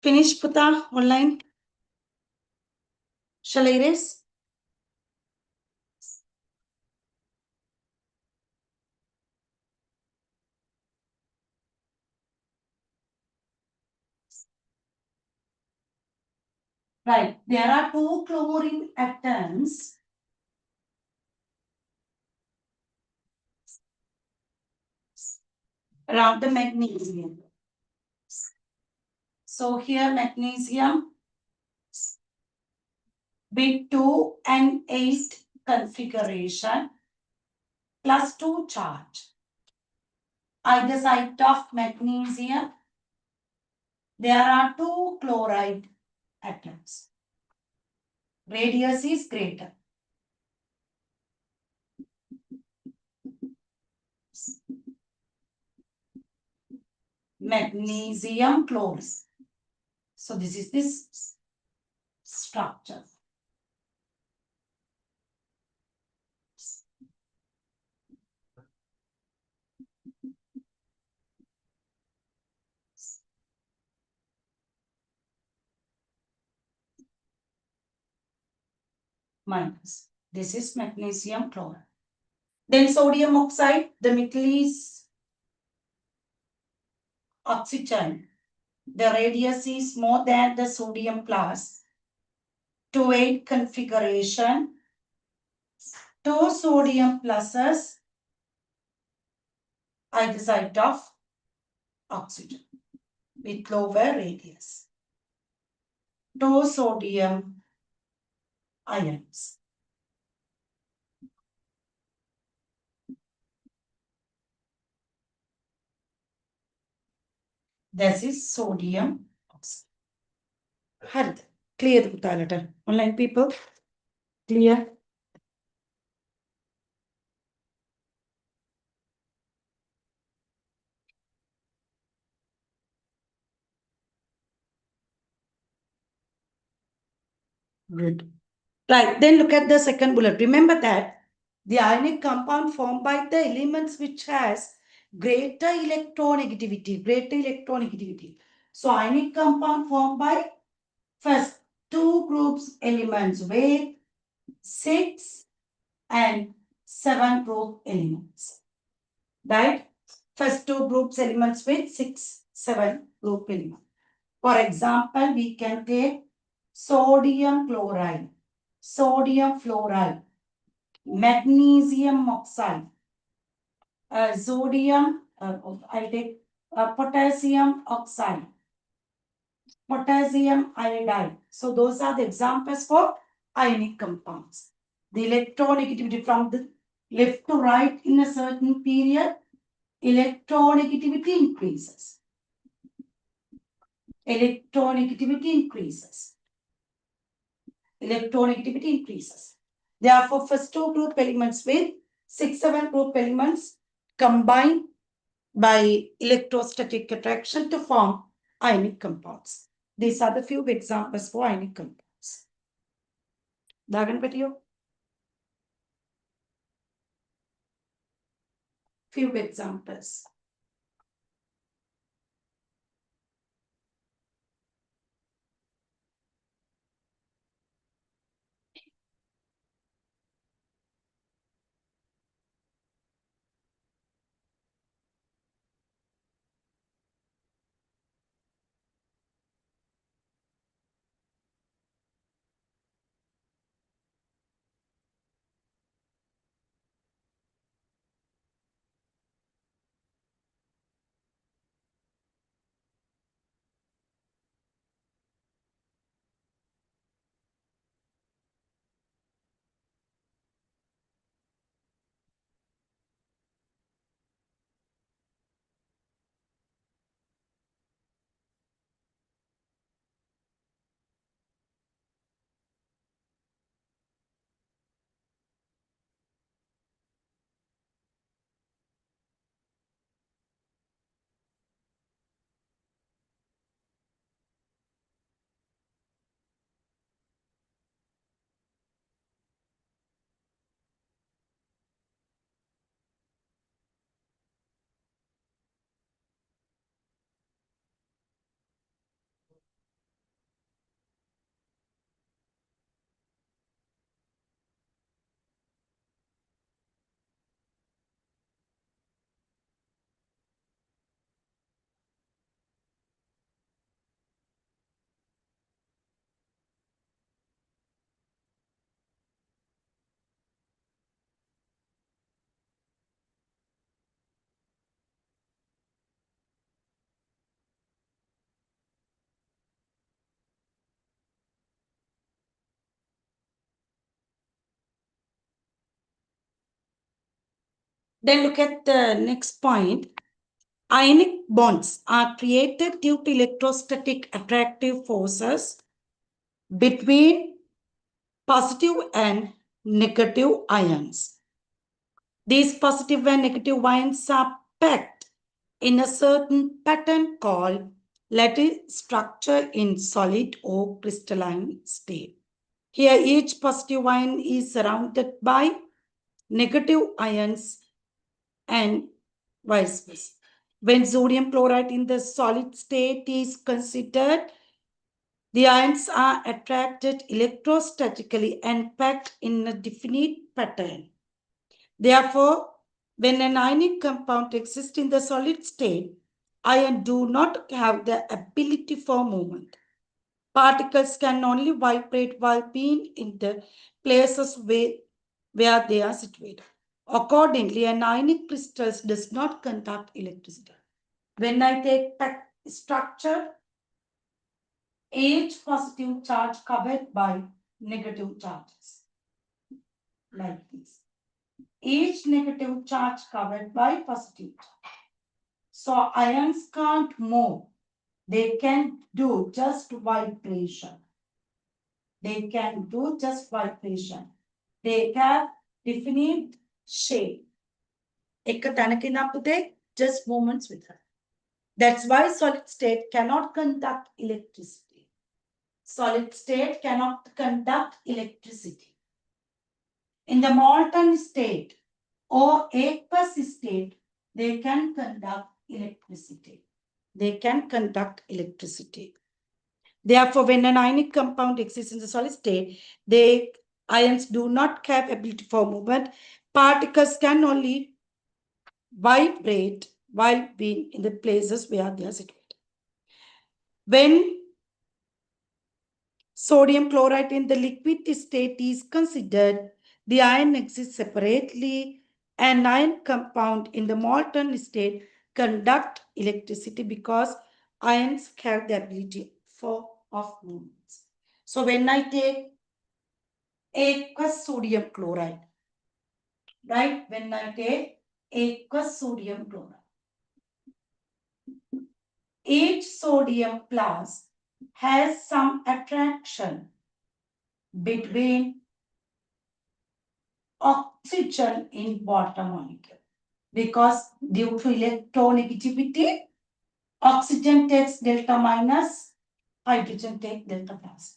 Finish, Puta, online? Shall I erase? Right. There are two chlorine atoms around the magnesium. So here magnesium with 2 and 8 configuration plus 2 charge. Either side of magnesium, there are 2 chloride atoms. Radius is greater. Magnesium chloride. So this is this structure. Minus. This is magnesium chloride. Then sodium oxide, the metal is oxygen. The radius is more than the sodium plus. 2-8 configuration. 2 sodium pluses either side of oxygen with lower radius. 2 sodium ions. This is sodium oxide. Harith, clear the letter. Online people, clear? Good. Right, then look at the second bullet. Remember that the ionic compound formed by the elements which has greater electronegativity. So ionic compound formed by first 2 groups elements with 6 and 7 group elements. Right? First 2 groups elements with 6, 7 group elements. For example, we can take sodium chloride, sodium fluoride, magnesium oxide, sodium, I take potassium oxide, potassium iodide. So those are the examples for ionic compounds. The electronegativity from the left to right in a certain period, electronegativity increases. Electronegativity increases. Electronegativity increases. Therefore, first 2 group elements with 6, 7 group elements combine by electrostatic attraction to form ionic compounds. These are the few examples for ionic compounds. Dagan Patio? Few examples. Then look at the next point. Ionic bonds are created due to electrostatic attractive forces between positive and negative ions. These positive and negative ions are packed in a certain pattern called lattice structure in solid or crystalline state. Here, each positive ion is surrounded by negative ions and vice versa. When sodium chloride in the solid state is considered, the ions are attracted electrostatically and packed in a definite pattern. Therefore, when an ionic compound exists in the solid state, ions do not have the ability for movement. Particles can only vibrate while being in the places where they are situated. Accordingly, an ionic crystal does not conduct electricity. When I take structure, each positive charge covered by negative charges, like this. Each negative charge covered by positive charge. So ions can't move. They can do just vibration. They can do just vibration. They have definite shape. Just movements with her. That's why solid state cannot conduct electricity. Solid state cannot conduct electricity. In the molten state or aqueous state, they can conduct electricity. They can conduct electricity. Therefore, when an ionic compound exists in the solid state, the ions do not have ability for movement. Particles can only vibrate while being in the places where they are situated. When sodium chloride in the liquid state is considered, the ion exists separately. An ion compound in the molten state conduct electricity because ions have the ability of movements. So when I take aqueous sodium chloride, right? When I take aqueous sodium chloride, each sodium plus has some attraction between oxygen in water molecule because due to electronegativity, oxygen takes delta minus, hydrogen takes delta plus.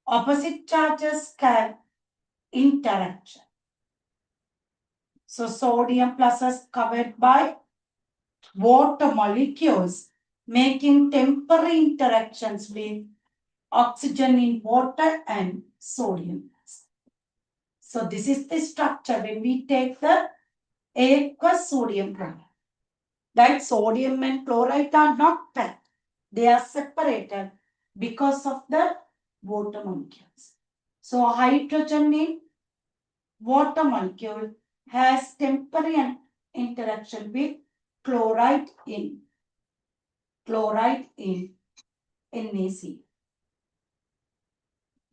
Opposite charges can interaction. So sodium plus is covered by water molecules, making temporary interactions with oxygen in water and sodium. So this is the structure when we take the aqueous sodium chloride. That sodium and chloride are not packed. They are separated because of the water molecules. So hydrogen in water molecule has temporary interaction with chloride in NaC.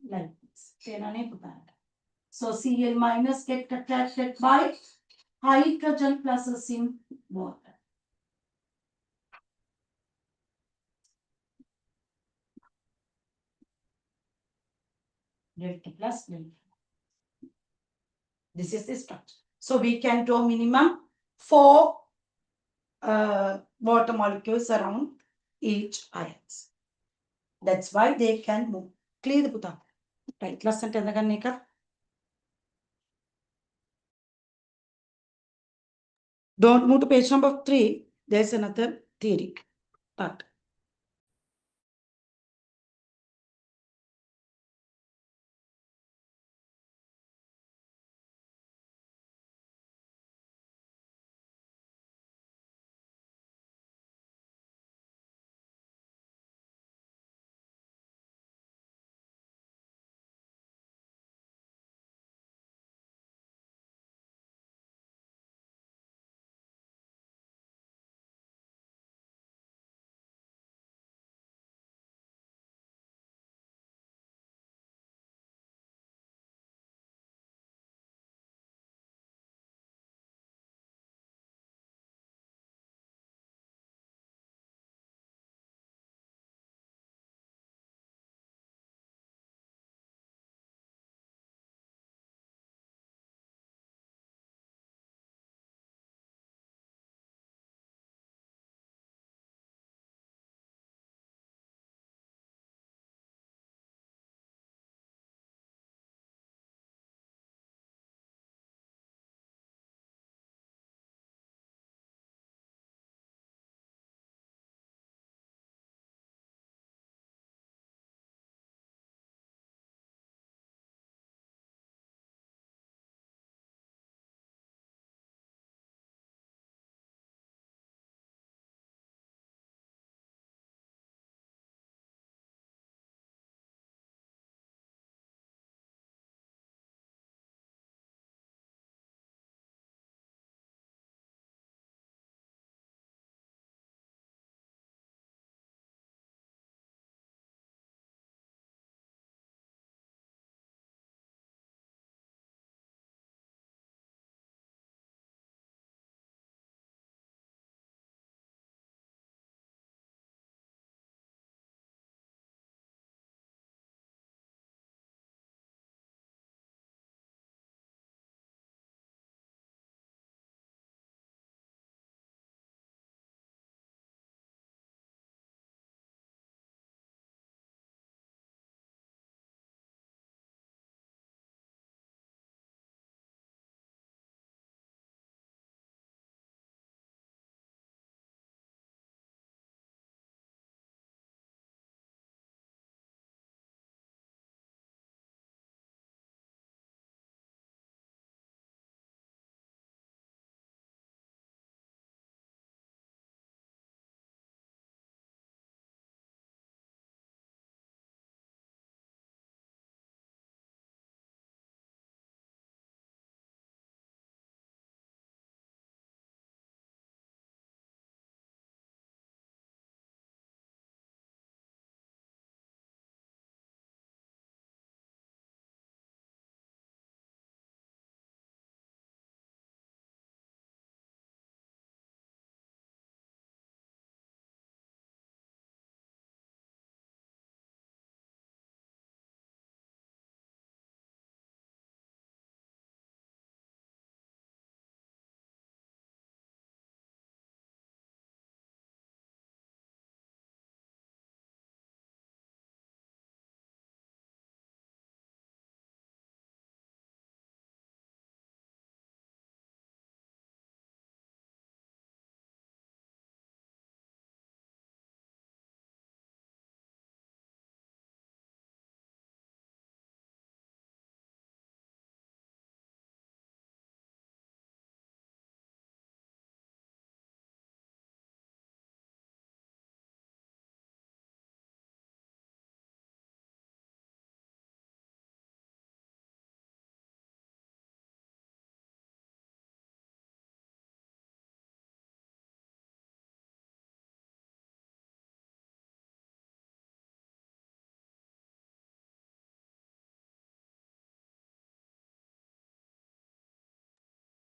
Like this. So Cl minus get attracted by hydrogen pluses in water. Delta plus delta. This is the structure. So we can draw minimum 4 water molecules around each ions. That's why they can move. Clear the Buddha. Right. Lesson 10. Don't move to page number 3. There's another theory part.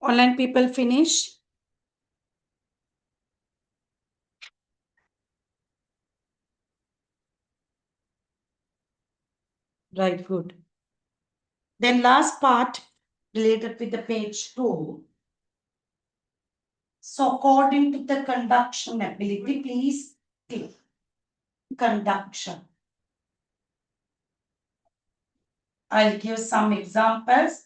Online people finish. Right, good. Then last part related with the page 2. So according to the conduction ability, please click conduction. I'll give some examples.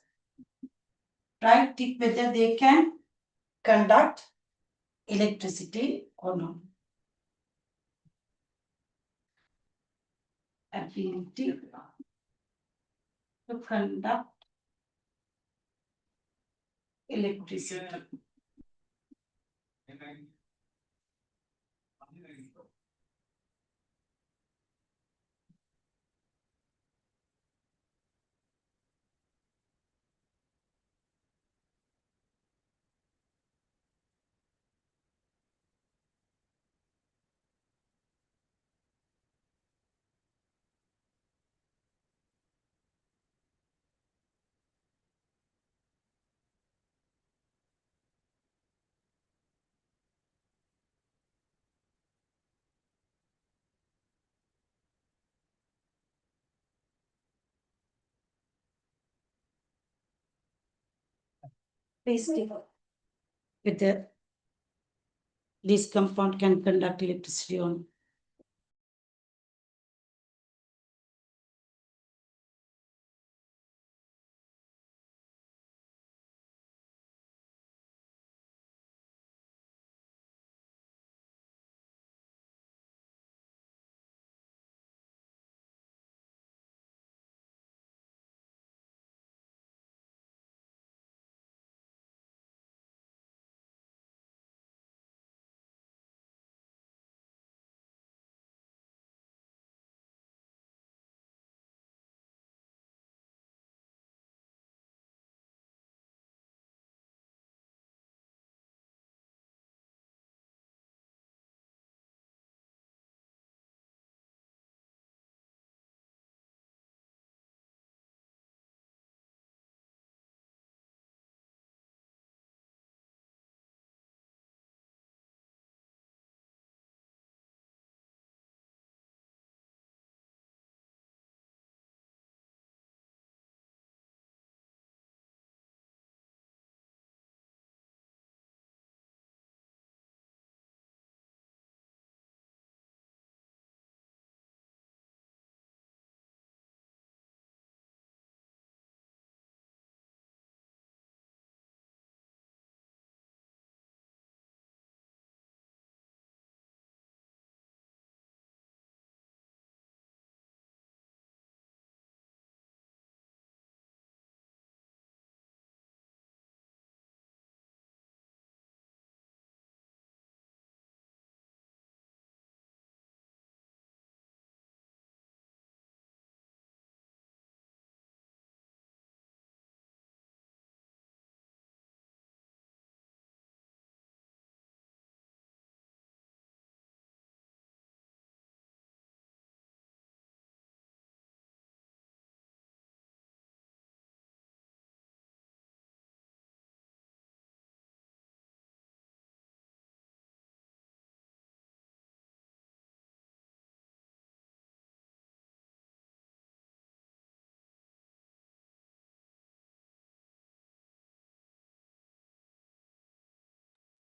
Right, tick whether they can conduct electricity or not. Ability to conduct electricity. Please tick whether this compound can conduct electricity or not.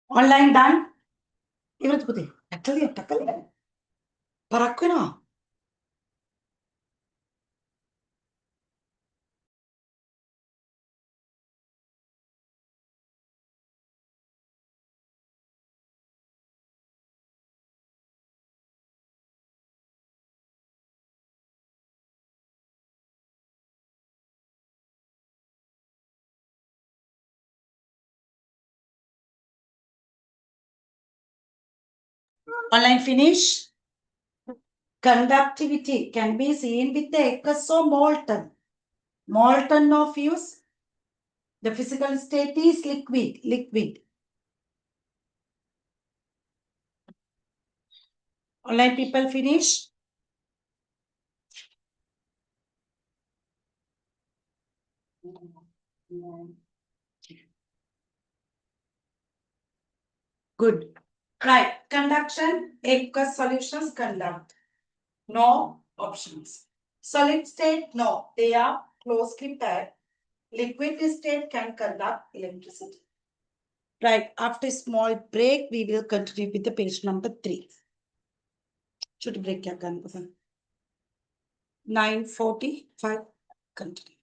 Online done. Even today. Tackle. Parakuna. Online finish. Conductivity can be seen with the Ecoso molten. Molten of use. The physical state is liquid. Online people finish. Good. Right. Conduction, aqueous solutions conduct. No options. Solid state, no. They are closely packed. Liquid state can conduct electricity. Right. After a small break, we will continue with the page number 3. Should break क्या करना पसंद 9:45 continue.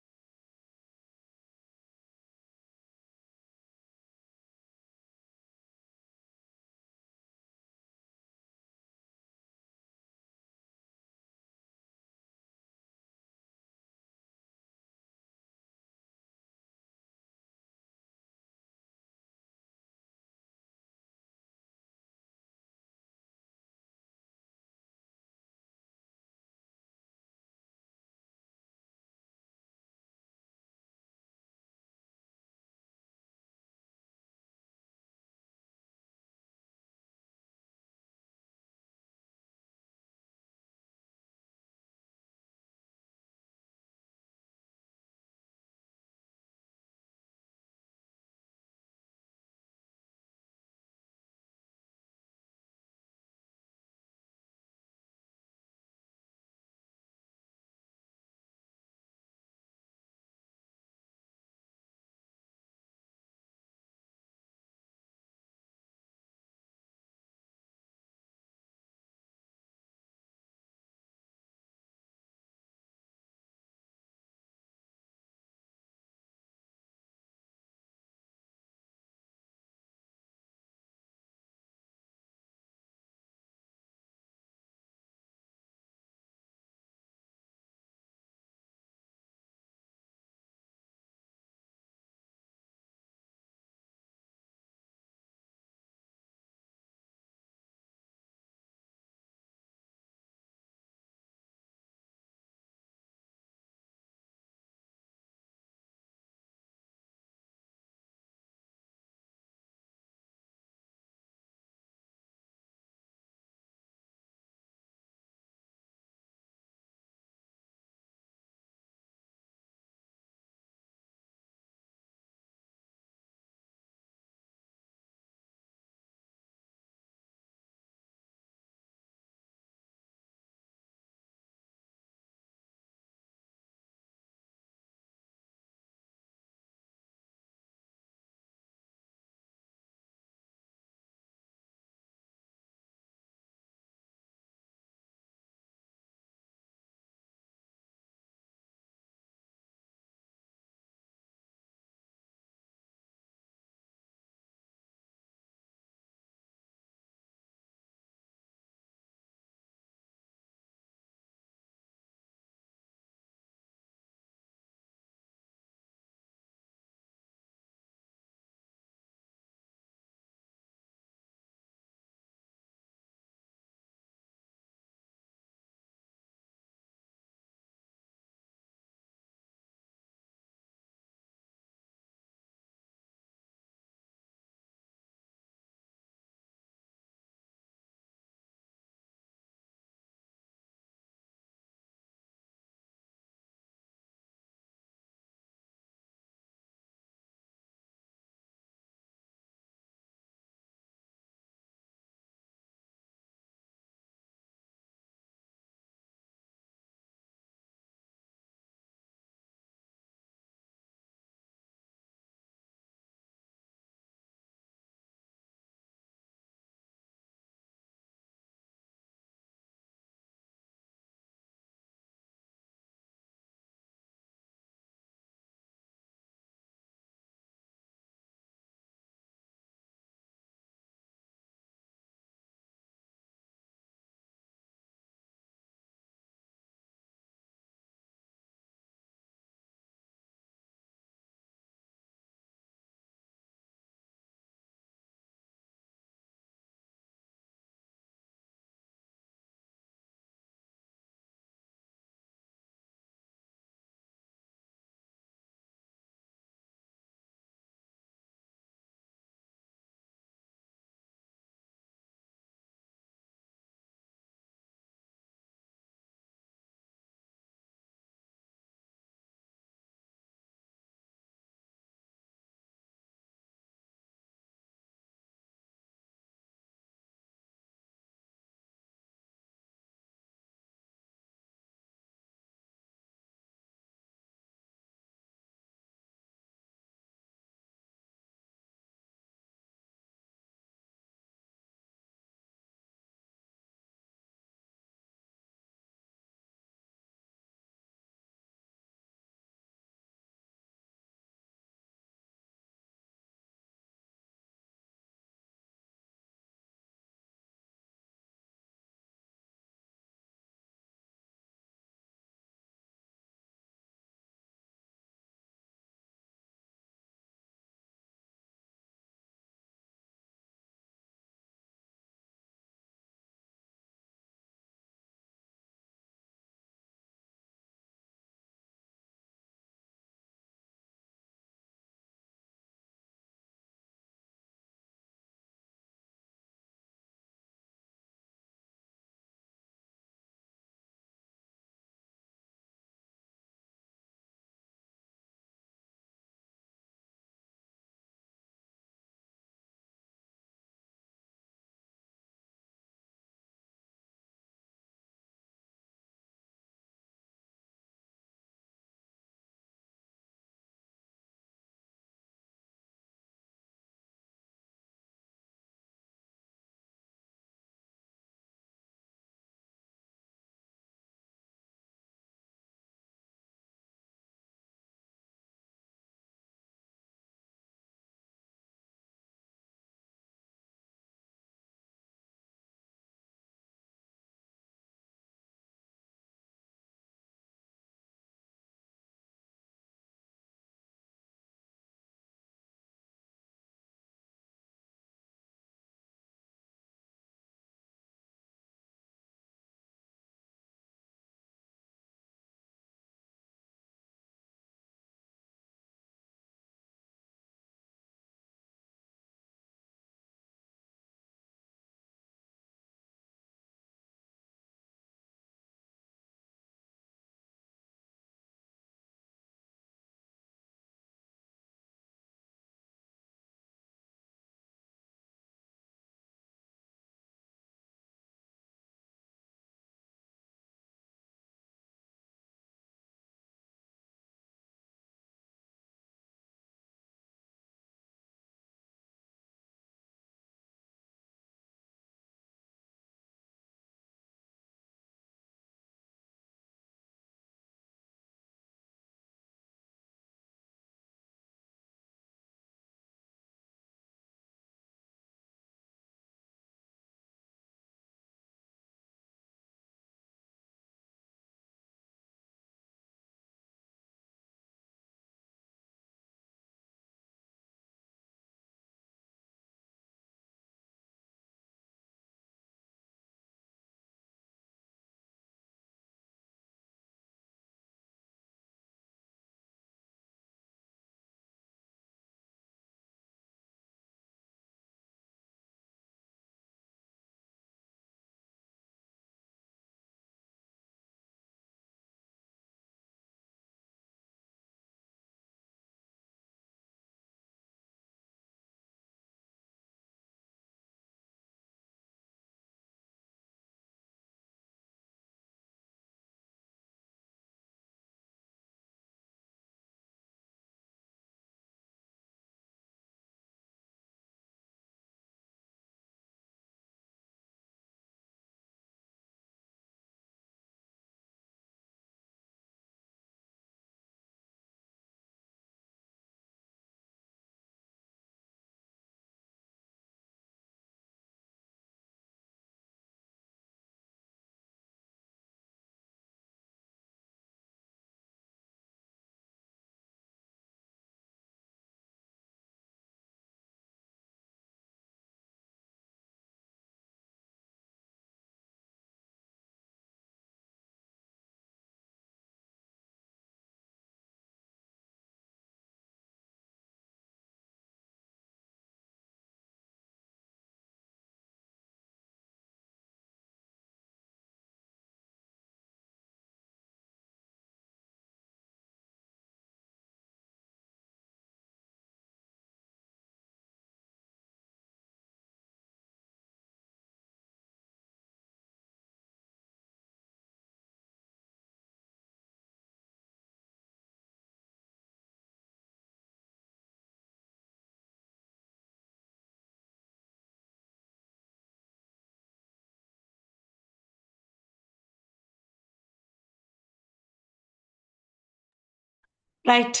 Right.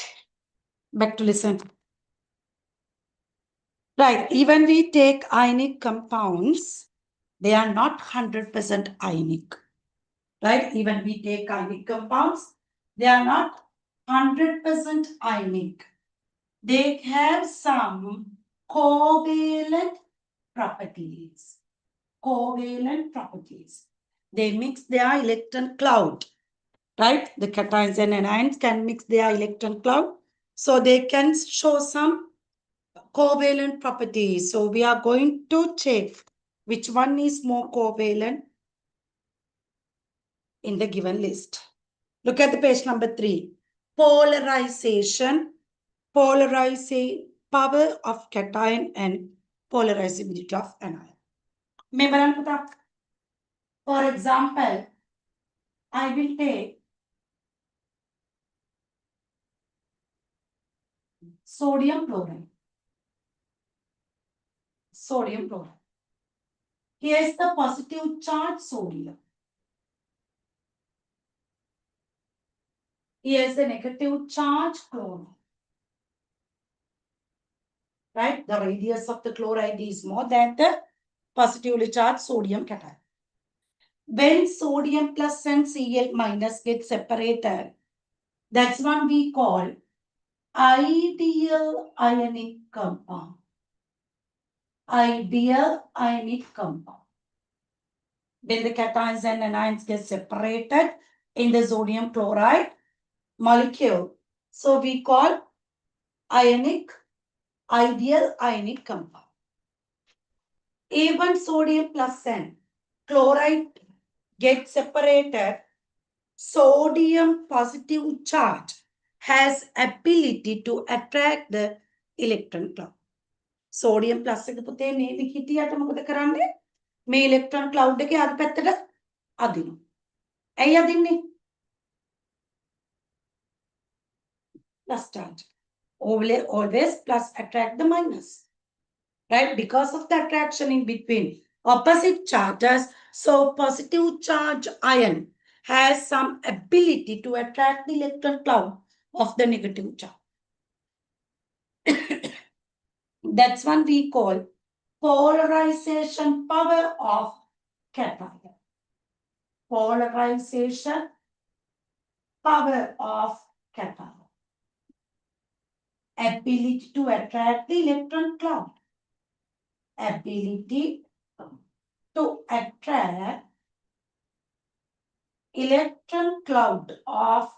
Back to listen. Right. Even we take ionic compounds, they are not 100% ionic. Right. Even we take ionic compounds, they are not 100% ionic. They have some covalent properties. Covalent properties. They mix their electron cloud. Right? The cations and anions can mix their electron cloud. So they can show some covalent properties. So we are going to check which one is more covalent in the given list. Look at the page number 3. Polarization. Polarizing power of cation and polarizability of anion. For example, I will take sodium chloride. Sodium chloride. Here is the positive charge sodium. Here is the negative charge chloride. Right? The radius of the chloride is more than the positively charged sodium cation. When sodium plus and Cl minus get separated, that's what we call ideal ionic compound. Ideal ionic compound. When the cations and anions get separated in the sodium chloride molecule, so we call ideal ionic compound. Even sodium plus and chloride get separated, sodium positive charge has ability to attract the electron cloud. Sodium plus එක පුතේ මේ විහිටියට මොකද කරන්නේ? මේ electron cloud එකේ අද පැත්තට අදිනවා. ඇයි අදින්නේ? Plus charge. Always plus attract the minus. Right? Because of the attraction in between opposite charges, so positive charge ion has some ability to attract the electron cloud of the negative charge. That's what we call polarization power of cation. Polarization power of cation. Ability to attract the electron cloud. Ability to attract electron cloud of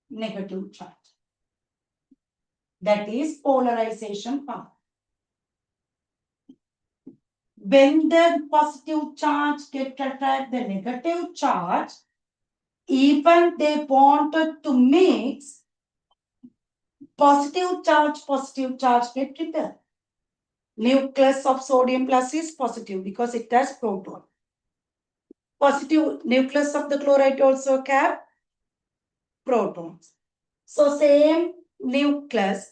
negative charge. That is polarization power. When the positive charge get attract the negative charge, even they wanted to mix positive charge get repelled. Nucleus of sodium plus is positive because it has proton. Positive nucleus of the chloride also have protons. So same nucleus,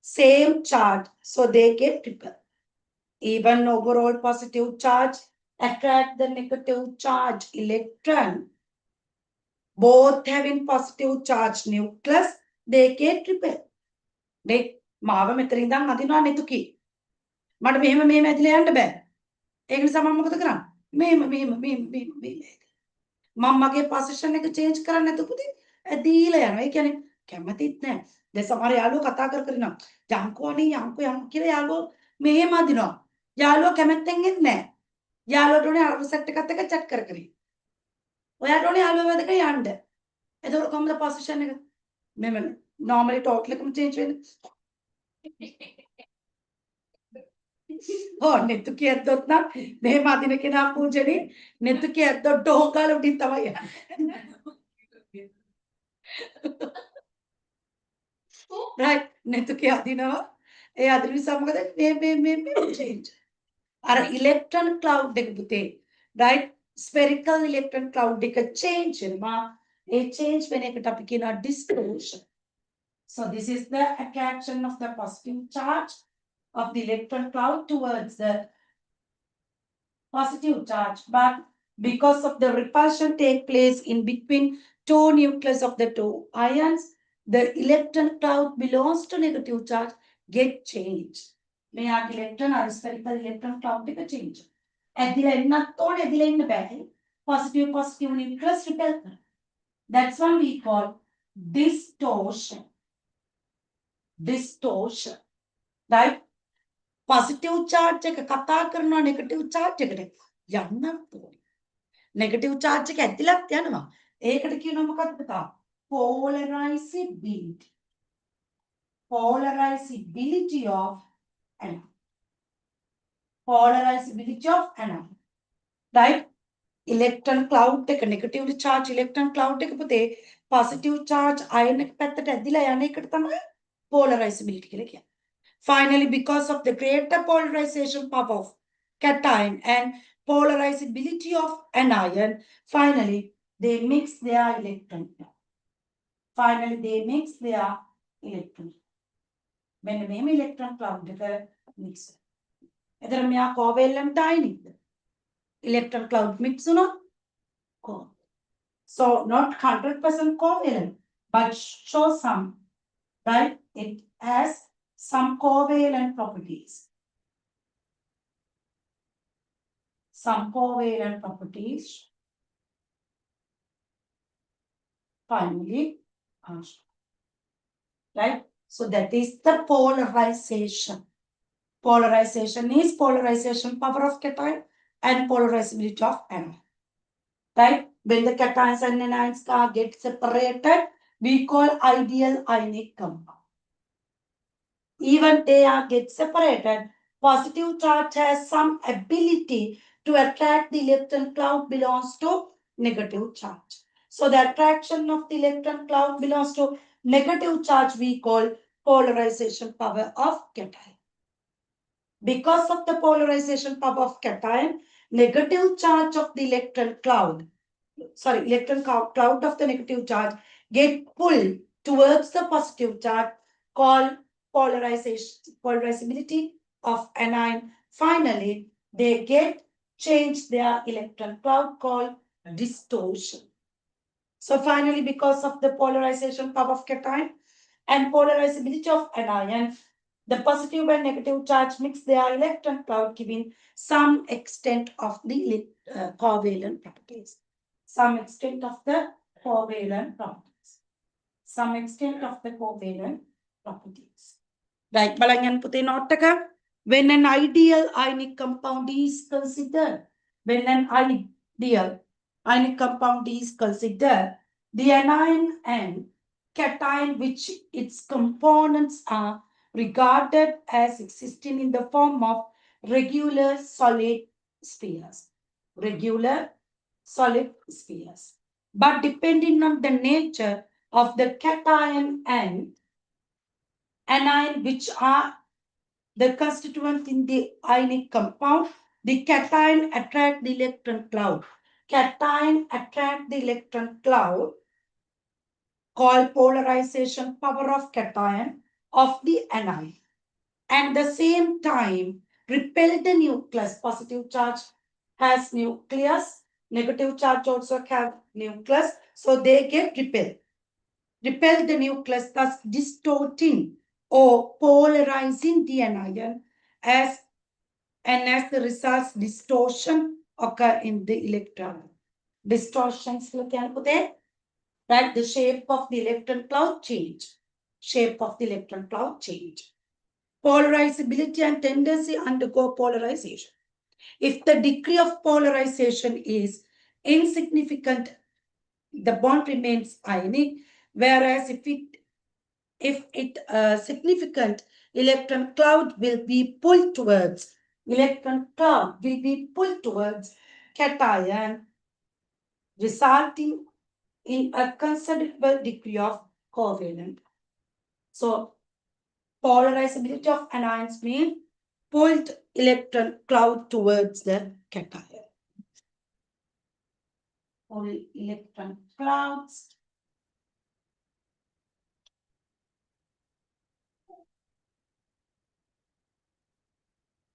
same charge, so they get repelled. Even overall positive charge attract the negative charge electron. Both having positive charge nucleus, they get repelled. They මාව මෙතන ඉඳන් අදිනවා නෙතුකි. මට මෙහෙම ඇදලා යන්න බෑ. ඒක නිසා මම මොකද කරන්නේ? මෙහෙම මම මගේ පොසිෂන් එක චේන්ජ් කරන්න නැතුව පුතේ ඇදීලා යනවා. ඒ කියන්නේ කැමතිත් නැහැ. දැන් සමහර යාළුවෝ කතා කර ඉන්නවා. යංකෝ අනේ යංකෝ කියලා යාළුවෝ මෙහෙම අදිනවා. යාළුවෝ කැමැත්තෙන් එන්නේ නැහැ. යාළුවෝට උනේ අර සෙට් එකත් එක්ක chat කර. ඔයාට උනේ යාළුවෝ වැදක යන්න. එතකොට කොහොමද පොසිෂන් එක? මෙහෙම normally total එකම change වෙන්නේ. නෙතුකි ඇද්දොත් නම් මෙහෙම අදින කෙනා පූජනේ නෙතුකි ඇද්දොත් ඩෝංගාල උඩින් තමයි යන්නේ. right නෙතුකි අදිනවා ඒ අදින නිසා මොකද මේ change අර electron cloud එක පුතේ right spherical electron cloud එක change වෙනවා ඒ change වෙන එකට අපි කියනවා dispersion. So this is the attraction of the positive charge of the electron cloud towards the positive charge, but because of the repulsion take place in between two nucleus of the two ions, the electron cloud belongs to negative charge get changed. May have electron or spherical electron cloud get change. Positive nucleus repel. That's what we call distortion. Distortion. Right? Positive charge එක කතා කරනවා negative charge එකට යන්නත් ඕනේ. Negative charge එක ඇදිලත් යනවා. ඒකට කියනවා මොකක්ද පුතා? Polarizability. Polarizability of anion. Polarizability of anion. Right? Electron cloud එක negatively charge electron cloud එක පුතේ positive charge ion එක පැත්තට ඇදිලා යන එකට තමයි polarizability කියලා කියන්නේ. Finally, because of the greater polarization power of cation and polarizability of anion, finally, they mix their electron. Finally, they mix their electron. When the electron cloud mix. Either me a covalent tiny. Electron cloud mix or not? So not 100% covalent, but show some, right? It has some covalent properties. Some covalent properties. Finally, right? So that is the polarization. Polarization is polarization power of cation and polarizability of anion. Right? When the cations and anions get separated, we call ideal ionic compound. Even they are get separated, positive charge has some ability to attract the electron cloud belongs to negative charge. So the attraction of the electron cloud belongs to negative charge we call polarization power of cation. Because of the polarization power of cation, negative charge of the electron cloud of the negative charge get pulled towards the positive charge called polarizability of anion. Finally, they get changed their electron cloud called distortion. So finally, because of the polarization power of cation and polarizability of anion, the positive and negative charge mix their electron cloud, giving some extent of the covalent properties. Some extent of the covalent properties. Some extent of the covalent properties. Right, balangan puti note ka. When an ideal ionic compound is considered, when an ideal ionic compound is considered, the anion and cation, which its components are regarded as existing in the form of regular solid spheres. Regular solid spheres. But depending on the nature of the cation and anion, which are the constituent in the ionic compound, the cation attract the electron cloud. Cation attract the electron cloud called polarization power of cation of the anion. And the same time repel the nucleus. Positive charge has nucleus, negative charge also have nucleus, so they get repelled. Repel the nucleus, thus distorting or polarizing the anion as the result distortion occur in the electron. Distortions right? The shape of the electron cloud change. Shape of the electron cloud change. Polarizability and tendency undergo polarization. If the degree of polarization is insignificant, the bond remains ionic, whereas if it significant, electron cloud will be pulled towards cation, resulting in a considerable degree of covalent. So polarizability of anions means pulled electron cloud towards the cation. Pull electron clouds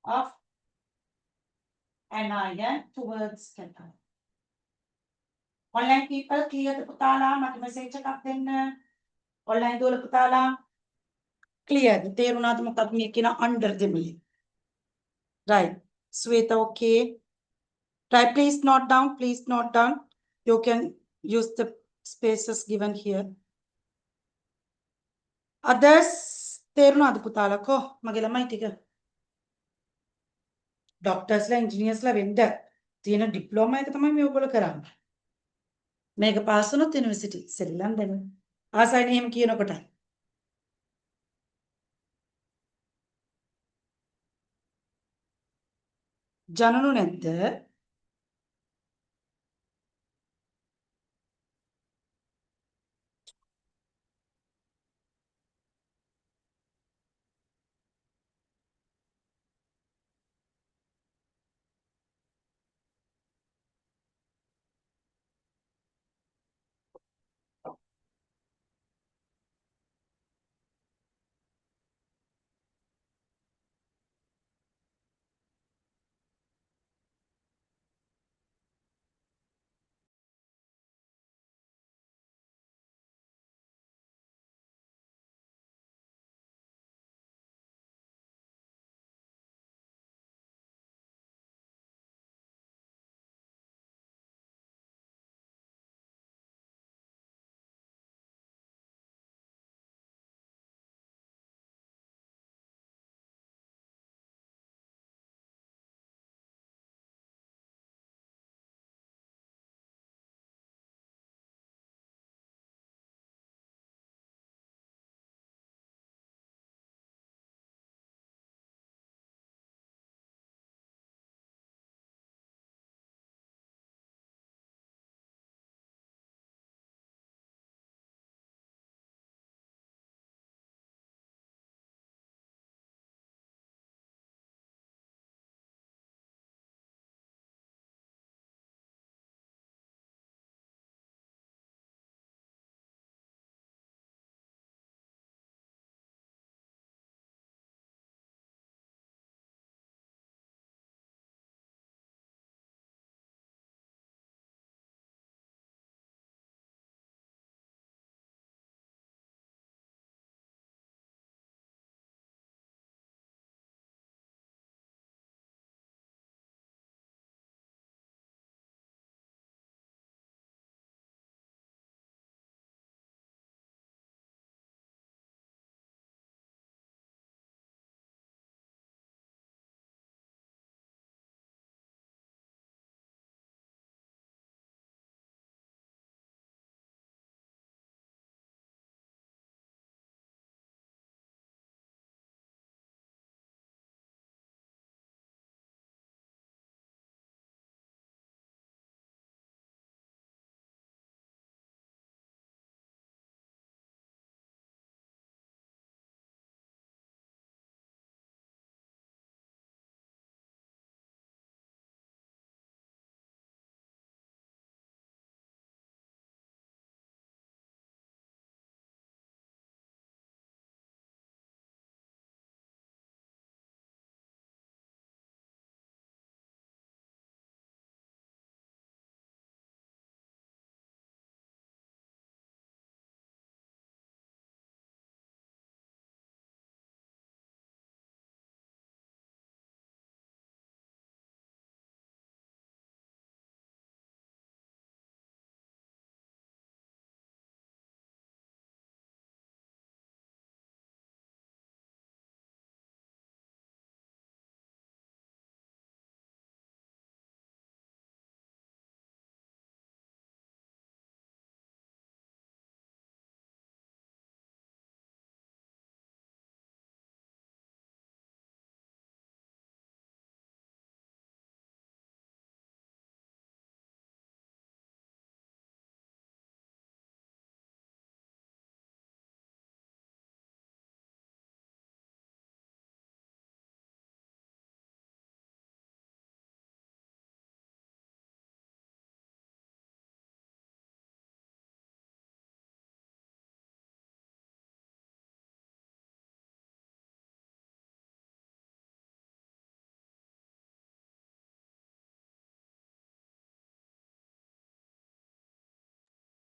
of anion towards cation. online people clear ද පුතාලා මට message එකක් දෙන්න. online දුවල පුතාලා clear තේරුණාද මොකක්ද මේ කියන under දෙමළි. right Sweta okay. Right, please note down, please note down. You can use the spaces given here. Others තේරුණාද පුතාලා කො මගේ ළමයි ටික ඩොක්ටර්ස්ලා ඉන්ජිනියර්ස්ලා වෙන්න තියෙන ඩිප්ලෝමා එක තමයි මේ ඔයගොල්ලෝ කරන්නේ. මේක පාස් වුණොත් යුනිවර්සිටි සෙල්ලම් දෙන්න. ආසයින් එහෙම කියනකොට ජනනු නැද්ද?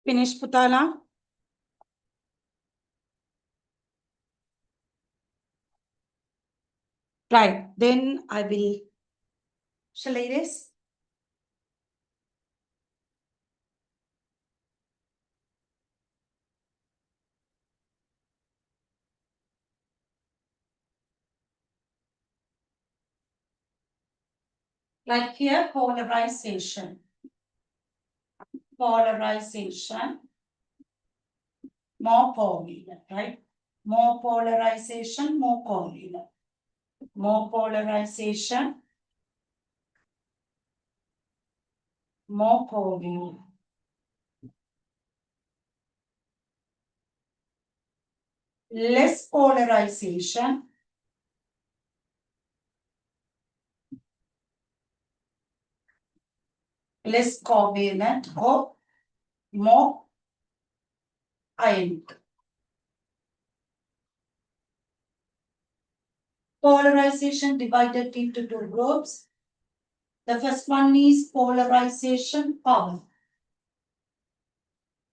Finish, Putala? Right, then I will, shall I erase? Like here, polarization. Polarization. More covalent, right? More polarization, more covalent. More polarization, more covalent. Less polarization, less covalent or more ionic. Polarization divided into two groups. The first one is polarization power.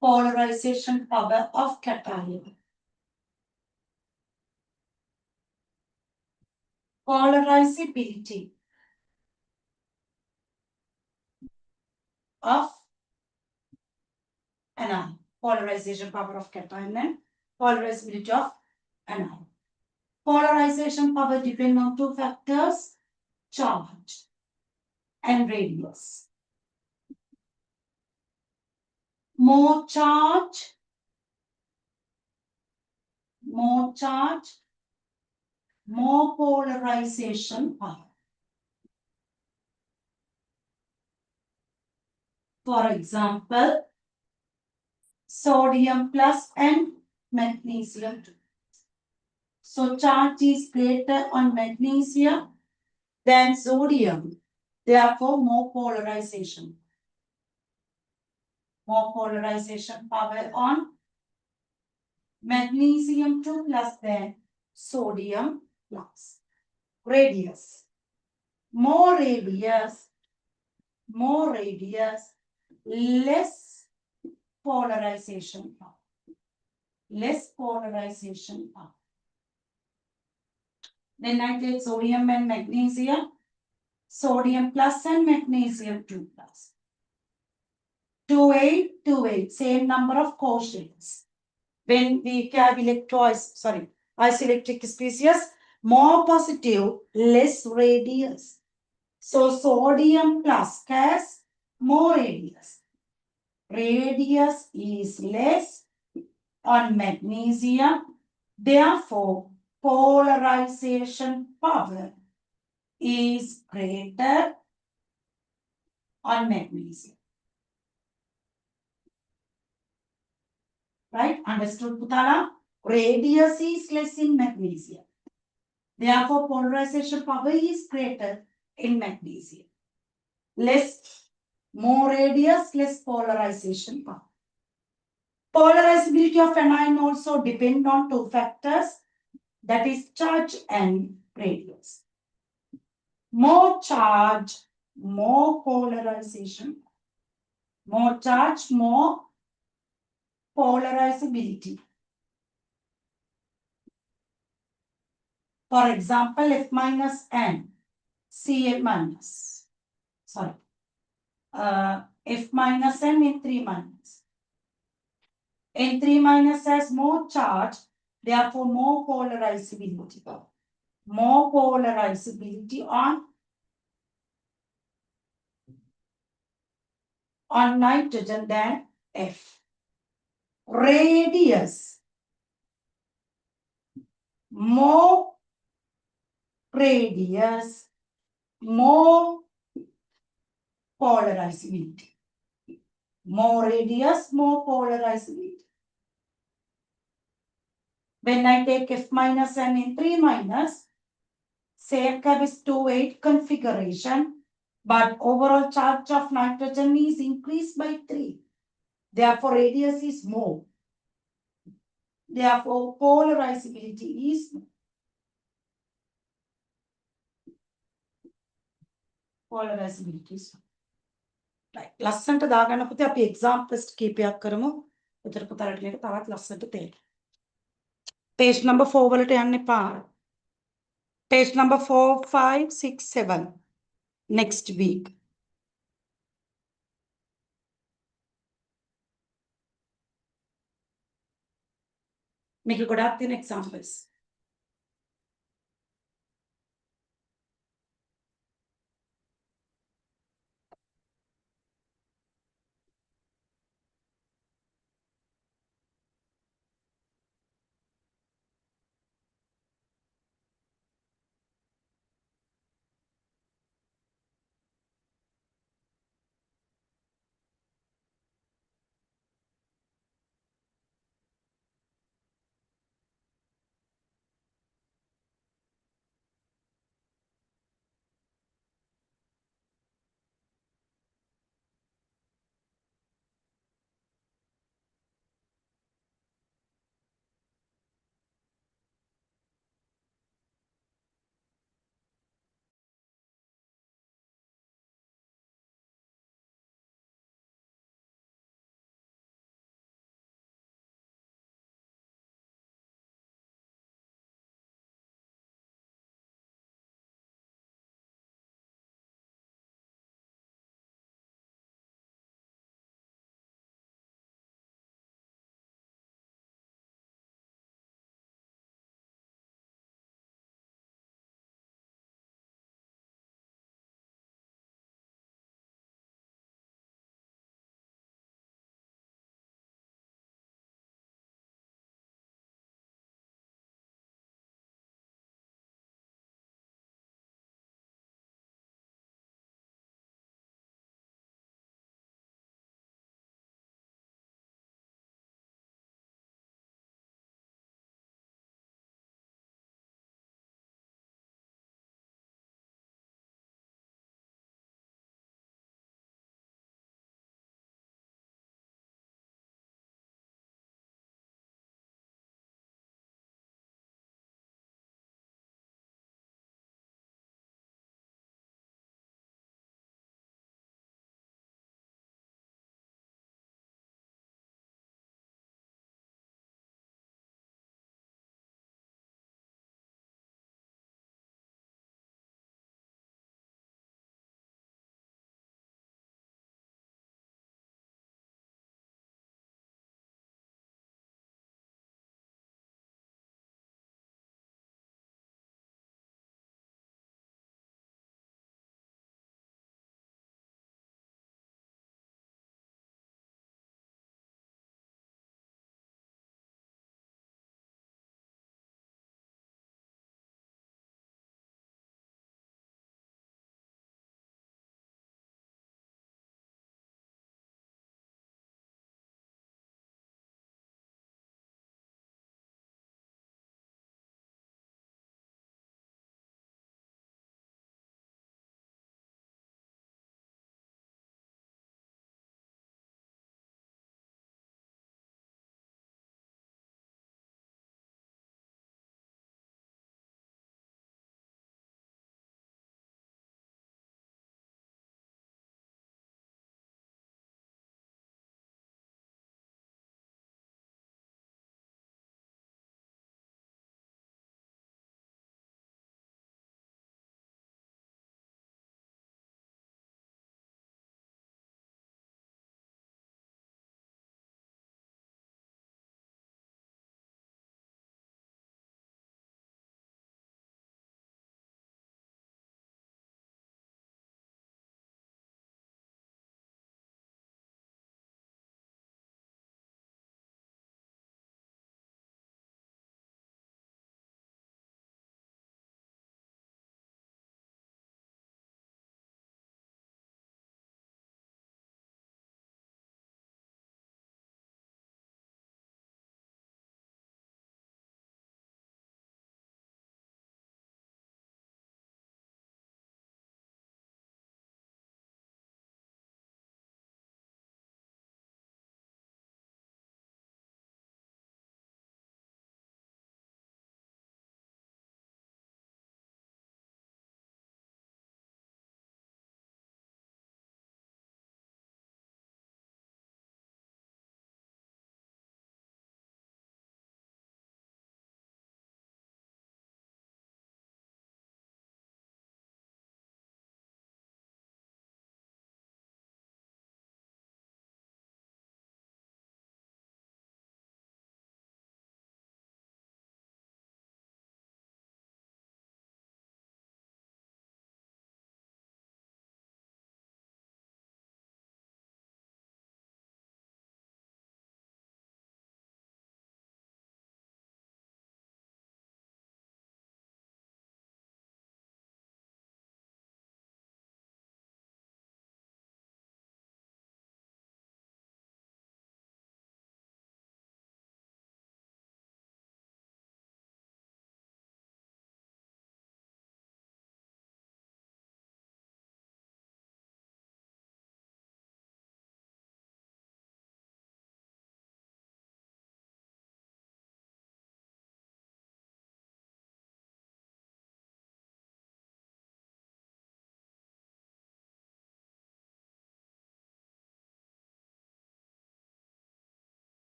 Polarization power of cation. Polarizability of anion. Polarization power of cation and polarizability of anion. Polarization power depends on two factors, charge and radius. More charge, more polarization power. For example, sodium plus and magnesium 2. So charge is greater on magnesium than sodium. Therefore, more polarization. More polarization power on magnesium 2 plus than sodium plus. Radius. More radius, less polarization power. Less polarization power. Then I take sodium and magnesium. Sodium plus and magnesium 2 plus. 2, 8, 2, 8. Same number of quotients. When we have isoelectric species, more positive, less radius. So sodium plus has more radius. Radius is less on magnesium. Therefore, polarization power is greater on magnesium. Right? Understood, Putala? Radius is less in magnesium. Therefore, polarization power is greater in magnesium. More radius, less polarization power. Polarizability of anion also depend on two factors, that is charge and radius. More charge, more polarization. More charge, more polarizability. For example, F minus and Cl minus. Sorry. F minus and N3 minus. N3 minus has more charge, therefore more polarizability. More polarizability on nitrogen than F. Radius. More radius, more polarizability. More radius, more polarizability. When I take F minus and N3 minus, say is 2,8 configuration, but overall charge of nitrogen is increased by 3. Therefore, radius is more. Therefore, polarizability is more. Polarizability is more. ලස්සන්ට දාගන්න පුතේ අපි exam test කීපයක් කරමු. උතර පුතාලට මේක තවත් ලස්සනට තේරෙයි. Page number 4 වලට යන්න එපා. Page number 4, 5, 6, 7. Next week. මේක ගොඩාක් තියෙන examples.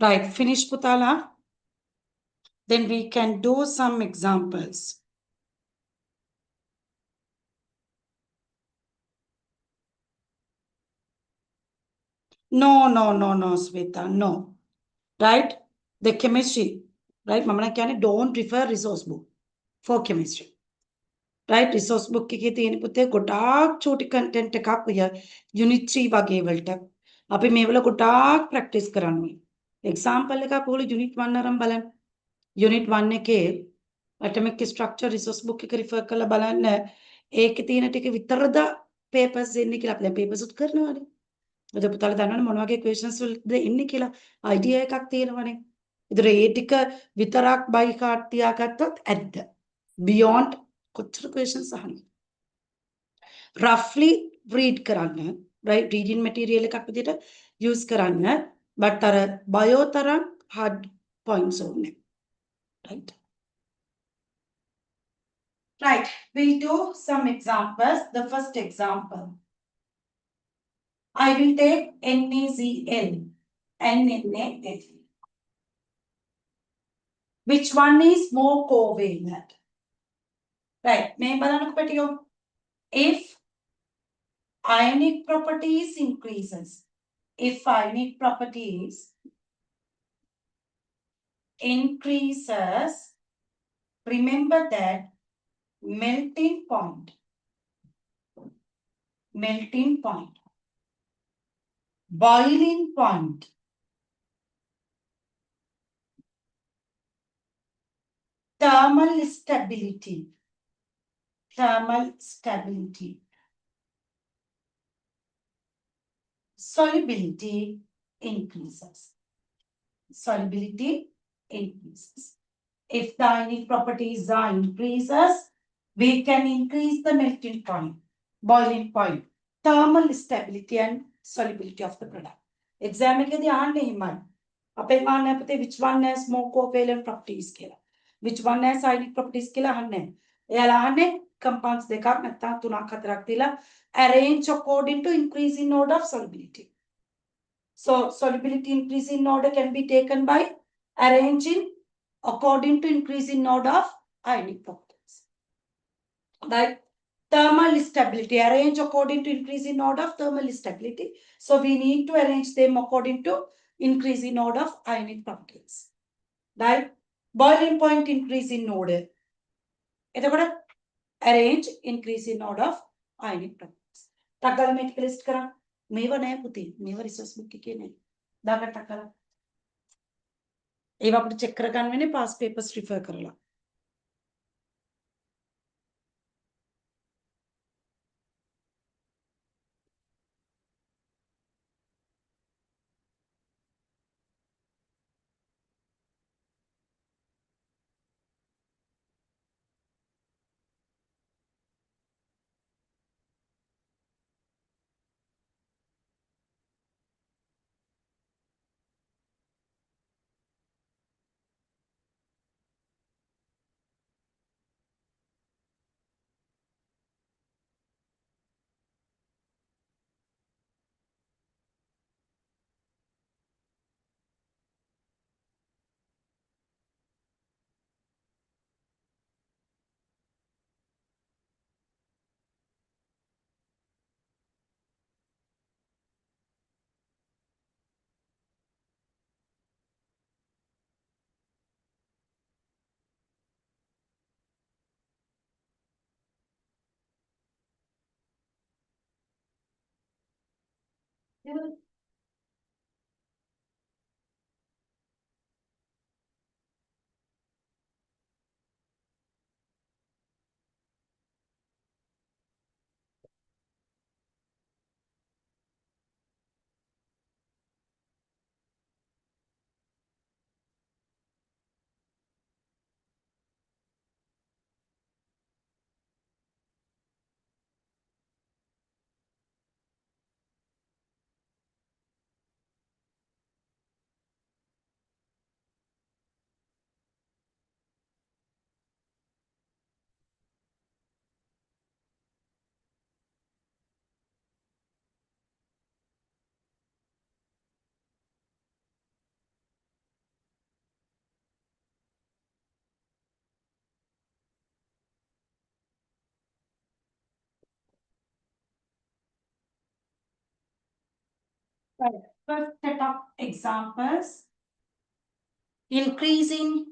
Right, finish Putala. Then we can do some examples. No, no, no, no, Sweta, no. Right? The chemistry, right? Mamana can don't refer resource book for chemistry. Right? Resource book की තියෙන පුතේ ගොඩාක් චූටි content එකක් ඔය unit 3 වගේ වලට. අපි මේවල ගොඩාක් practice කරන්න ඕනේ. example එකක් ඔයගොල්ලෝ unit 1 අරන් බලන්න. unit 1 එකේ atomic structure resource book එක refer කරලා බලන්න. ඒකේ තියෙන ටික විතරද papers එන්නේ කියලා අපි දැන් papers උත් කරනවානේ. එතකොට පුතාලා දන්නවනේ මොන වගේ questions වලද එන්නේ කියලා idea එකක් තියෙනවනේ. ඒතර ඒ ටික විතරක් by heart තියාගත්තොත් ඇද්ද? beyond කොච්චර questions අහන්නේ? roughly read කරන්න, right? reading material එකක් විදිහට use කරන්න. but අර bio තරම් hard points ඕනේ. right? Right, we'll do some examples. The first example. I will take NaCl and NaHe. Which one is more covalent? Right, මේ බලන්නකො පැටියෝ. If ionic properties increases, if ionic properties increases, remember that melting point, boiling point, thermal stability, solubility increases. If the ionic properties are increases, we can increase the melting point, boiling point, thermal stability and solubility of the product. Exam එකේදී ආන්නේ හිමයි. අපේ මාන්නේ අපිට which one has more covalent properties කියලා. Which one has ionic properties කියලා අහන්නේ. එයාලා අහන්නේ compounds දෙකක් නැත්නම් තුනක් හතරක් දීලා arrange according to increase in order of solubility. So solubility increase in order can be taken by arranging according to increase in order of ionic properties. Like thermal stability, arrange according to increase in order of thermal stability. So we need to arrange them according to increase in order of ionic properties. Like boiling point increase in order. එතකොට arrange increase in order of ionic properties. ටග්ගල මේක list කරා. මේව නෑ පුතේ. මේව research book එකේ නෑ. දාගන්න ටග්ගල. ඒව අපිට චෙක් කරගන්න වෙන්නේ past papers refer කරලා. Right. First set of examples. Increasing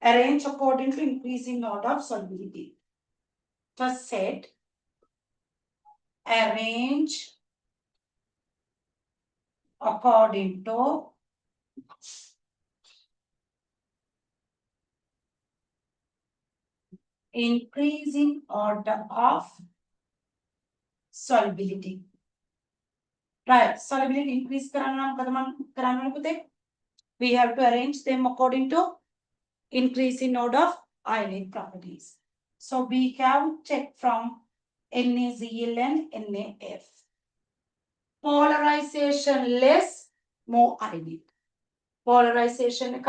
arrange according to increasing order of solubility. First set, arrange according to increasing order of solubility. Right, solubility increase we have to arrange them according to increase in order of ionic properties. So we have check from NaCl and NaF. Polarization less, more ionic. Polarization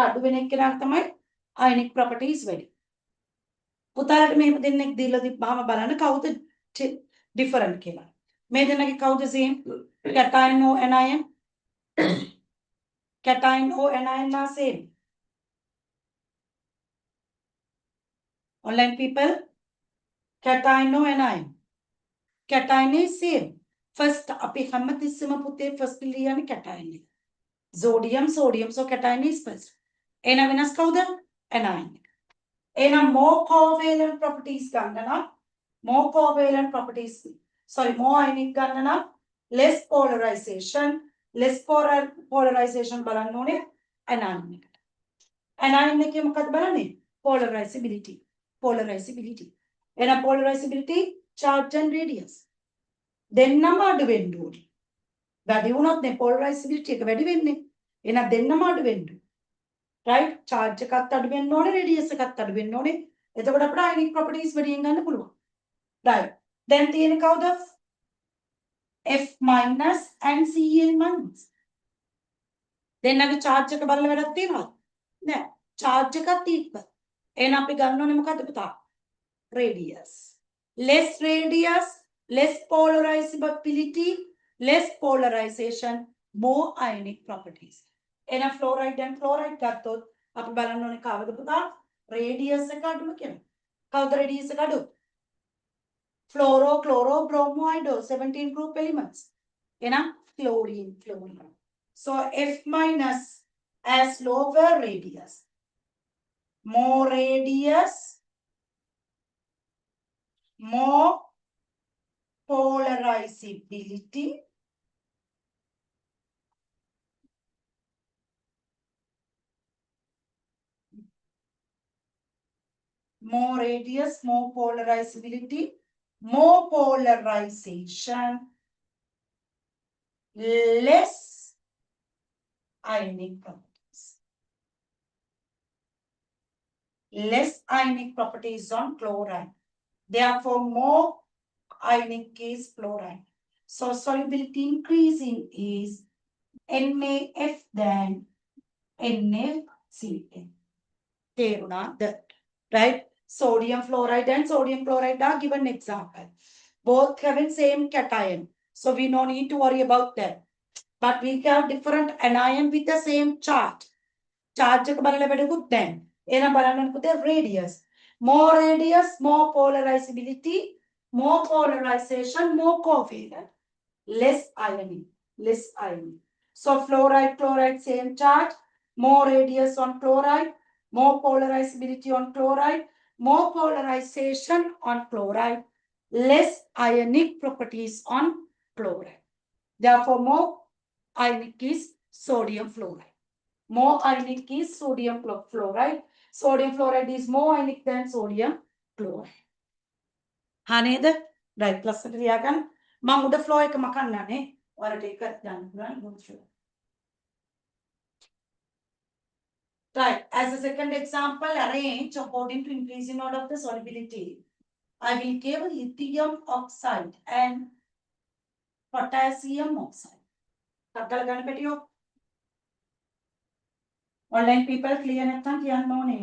ionic properties very. පුතාලට මෙහෙම දෙන්නෙක් දීලා තිබ්බාම බලන්න කවුද different කියලා. මේ දෙන්නගේ කවුද same? cation or anion? Cation or anion are same. Online people, cation or anion? Cation is same. First අපි හැමතිස්සෙම පුතේ first ලියන්නේ cation එක. Sodium, so cation is first. එහෙනම් වෙනස් කවුද? anion. එහෙනම් more covalent properties ගන්න නම් more covalent properties, sorry, more ionic ගන්න නම් less polarization බලන්න ඕනේ anion එකට. anion එකේ මොකක්ද බලන්නේ? polarizability. එහෙනම් polarizability, charge and radius දෙන්නම අඩු වෙන්න ඕනේ. වැඩි වුණොත් නේ polarizability එක වැඩි වෙන්නේ. එහෙනම් දෙන්නම අඩු වෙන්න. right, charge එකත් අඩු වෙන්න ඕනේ, radius එකත් අඩු වෙන්න ඕනේ. එතකොට අපිට ionic properties වැඩියෙන් ගන්න පුළුවන්. right, then තියෙන කවුද? F minus and Cl minus. දෙන්නගේ charge එක බලලා වැඩක් තියෙනවද? නෑ. charge එකත් equal. එහෙනම් අපි ගන්න ඕනේ මොකද්ද පුතා? radius. Less radius, less polarizability, less polarization, more ionic properties. එහෙනම් fluoride and chloride ගත්තොත් අපි බලන්න ඕනේ කවුද පුතා? radius එක අඩුම කියලා. කවුද radius එක අඩු? Fluoro, chloro, bromo, iodine, 17 group elements. එහෙනම් chlorine. So F minus has lower radius. More radius, more polarizability. More radius, more polarizability, more polarization, less ionic properties. Less ionic properties on chloride. Therefore, more ionic is fluoride. So solubility increasing is NaF than NaCl. Right? Sodium fluoride and sodium chloride are given example. Both having same cation. So we no need to worry about that. But we have different anion with the same charge. Charge එක බලලා වැඩකුත් දැන්. එහෙනම් බලන්න පුතේ radius. More radius, more polarizability, more polarization, more covalent. Less ionic. So fluoride, chloride, same charge. More radius on chloride, more polarizability on chloride, more polarization on chloride, less ionic properties on chloride. Therefore, more ionic is sodium fluoride. More ionic is sodium fluoride. Sodium fluoride is more ionic than sodium chloride. හනේද? right, plus එකට ලියාගන්න. මම උඩ flow එක මකන්නනේ. ඔයාලට ඒක ගන්න පුළුවන්. Right, as a second example, arrange according to increasing order of the solubility. I will give lithium oxide and potassium oxide. කක්කල ගන්න පැටියෝ. Online people clear නැත්නම් කියන්න ඕනේ.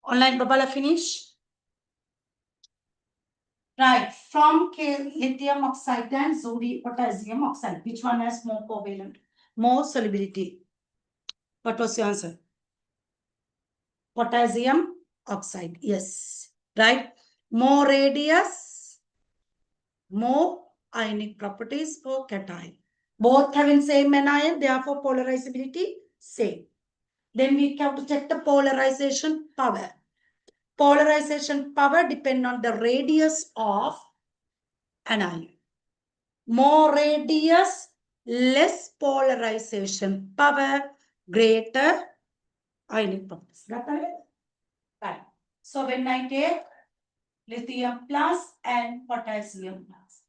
Online Babala finish. Right, from lithium oxide and sodium potassium oxide, which one has more covalent, more solubility? What was your answer? Potassium oxide, yes. Right, more radius, more ionic properties for cation. Both having same anion, therefore polarizability same. Then we have to check the polarization power. Polarization power depend on the radius of anion. More radius, less polarization power, greater ionic properties. Got that? Right. So when I take lithium plus and potassium plus,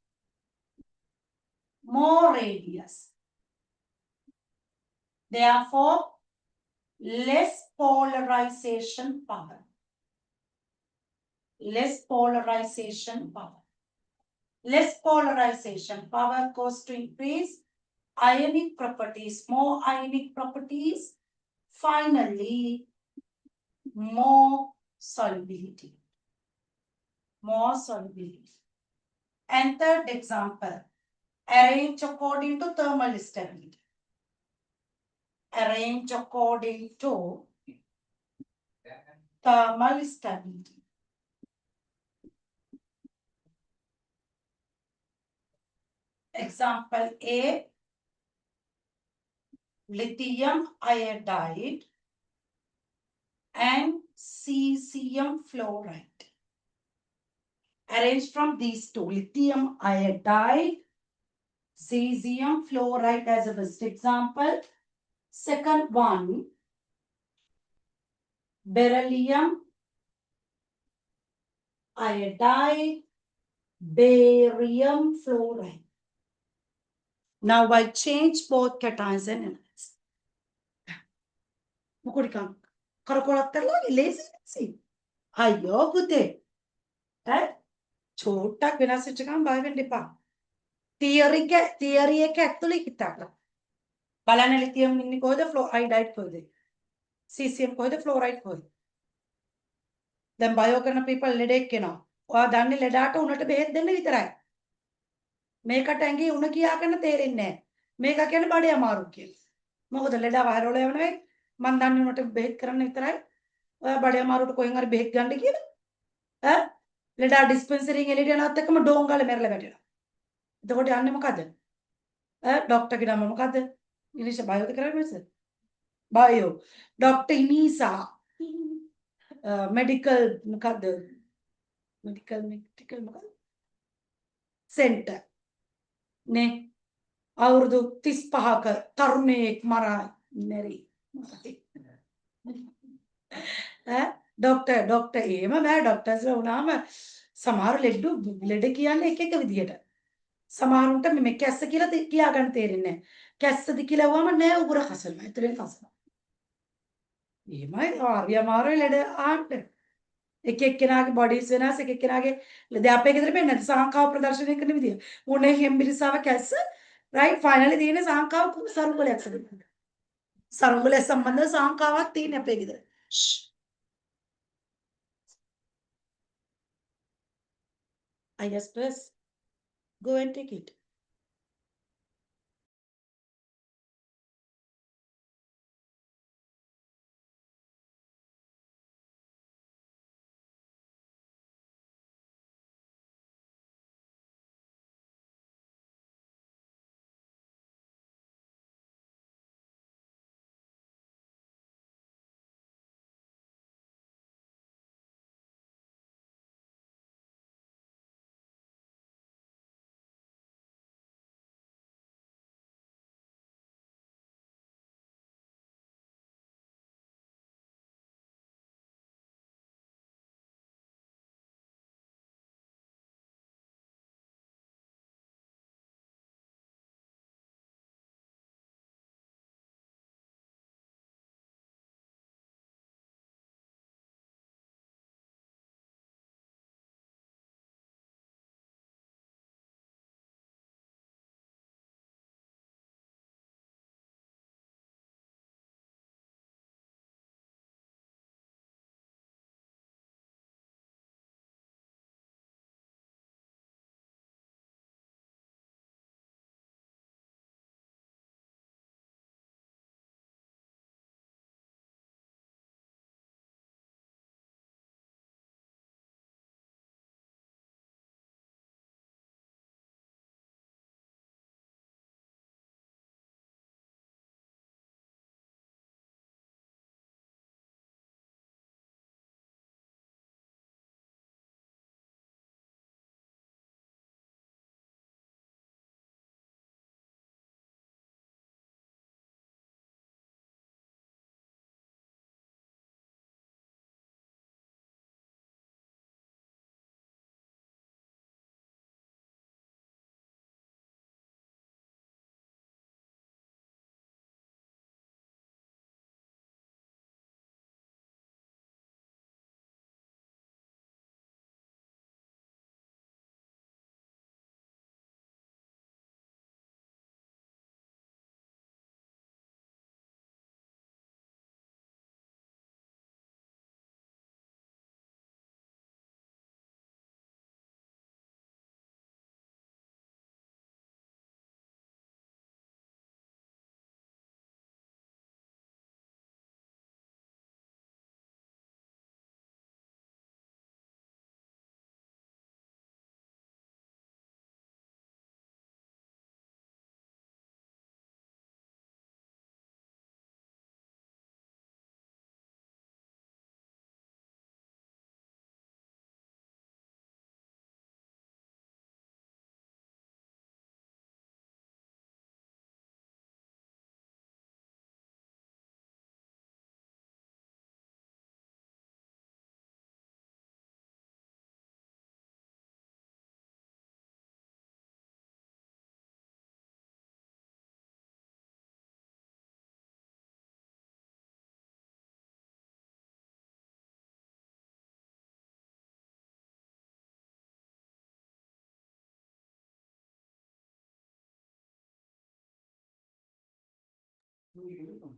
more radius, therefore less polarization power. Less polarization power. Less polarization power goes to increase ionic properties, more ionic properties, finally more solubility. More solubility. And third example, arrange according to thermal stability. Arrange according to thermal stability. Example A, lithium iodide and cesium fluoride. Arrange from these two, lithium iodide, cesium fluoride as a best example. Second one, beryllium iodide, barium fluoride. Now I change both cations and anions. මොකටද කරකොලත් කරලා ලේසි අයියෝ පුතේ ඈ චෝට්ටක් වෙනස් වෙච්ච ගමන් බය වෙන්න එපා තියරි එක ඇතුලේ හිතන්න බලන්න ලිතියම් ඉන්නේ කොහෙද ෆ්ලෝරයිඩ් කොහෙද සීසියම් කොහෙද ෆ්ලෝරයිඩ් කොහෙද දැන් බයෝ කරන පීපල් ලෙඩෙක් කෙනා ඔයා දන්නේ ලෙඩාට උණට බෙහෙත් දෙන්න විතරයි මේකට ඇඟේ උණ කියාගෙන තේරෙන්නේ නැහැ මේක කියන්නේ බඩේ අමාරු කියලා මොකද ලෙඩා වහරෝල යව නෙවෙයි මන් දන්නේ උණට බෙහෙත් කරන්න විතරයි ඔයා බඩේ අමාරුවට කොහෙන් හරි බෙහෙත් ගන්න කියලා ඈ ලෙඩා ඩිස්පෙන්සරි එකෙන් එළියට යනවත් එක්කම ඩෝන් ගාලා මැරලා වැටෙනවා එතකොට යන්නේ මොකද ඈ ડોක්ටර් කෙනා මොකද ඉංග්‍රීසි බයෝද කරන්නේ මිස් බයෝ ડોක්ටර් ඉනීසා මෙඩිකල් මොකද මෙඩිකල් මොකද සෙන්ටර් නේ අවුරුදු 35ක තරුණයෙක් මරා නැරි ඩොක්ටර් එහෙම බෑ ඩොක්ටර්ස්ලා වුණාම සමහර ලෙඩ කියන්නේ එක විදියට සමහරුන්ට මේ කැස්ස කියලා කියා ගන්න තේරෙන්නේ නැහැ කැස්සද කියලා වුවම නෑ උගුර කසනවා ඇතුලෙන් කසනවා එහෙමයි ආර්ය අමාරුයි ලෙඩ ආන්න එක එක්කෙනාගේ බොඩිස් වෙනස් එක එක්කෙනාගේ දැන් අපේ ගෙදර වෙන්නේ සාංකාව ප්‍රදර්ශනය කරන විදිය උනේ හෙම්බිරිසාව කැස්ස රයිට් ෆයිනලි තියෙන සාංකාව සරුංගලයක් සම්බන්ධ සරුංගලයක් සම්බන්ධ සාංකාවක් තියෙන අපේ ගෙදර I guess press go and take it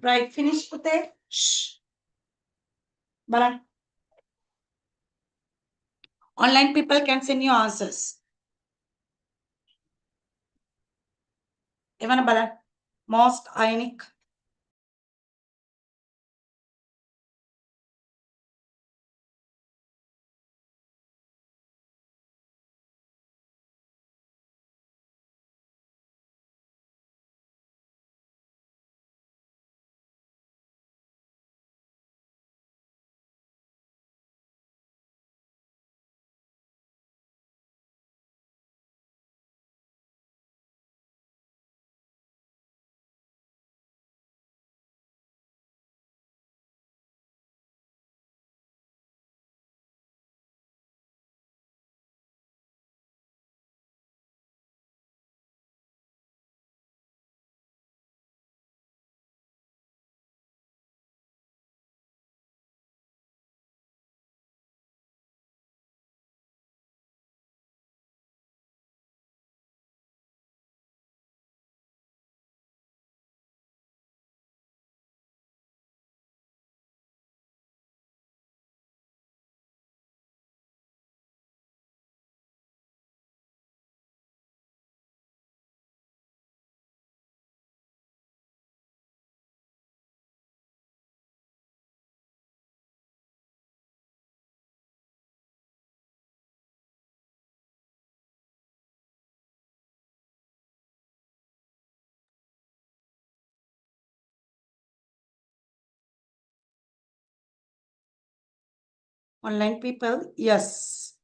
Right, finish Pute. Shh. Balan. Online people can send you answers. Evana Balan. Most ionic. Online people, yes.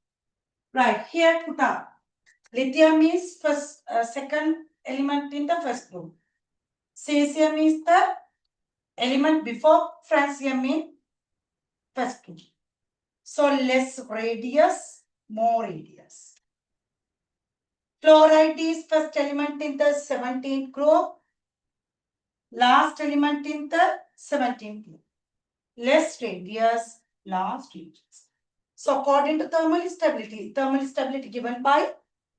Right, here Puta. Lithium is first, second element in the first group. Cesium is the element before francium in first group. So less radius, more radius. Fluoride is first element in the 17th group. Last element in the 17th group. Less radius, last radius. So according to thermal stability given by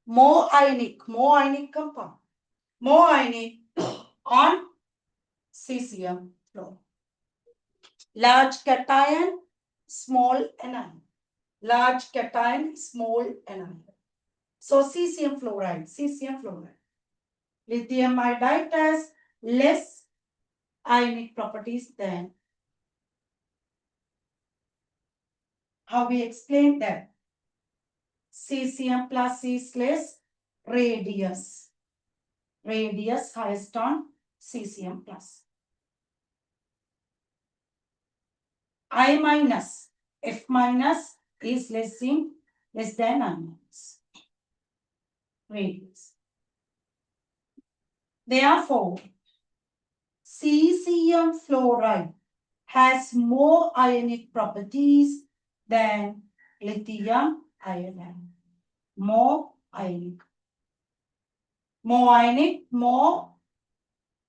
more ionic compound. More ionic on cesium fluoride. Large cation, small anion. Large cation, small anion. So cesium fluoride. Lithium iodide has less ionic properties than. How we explain that? Cesium plus is less radius. Radius highest on cesium plus. I minus, F minus is less than I minus. Radius. Therefore, cesium fluoride has more ionic properties than lithium iodide. More ionic. More ionic, more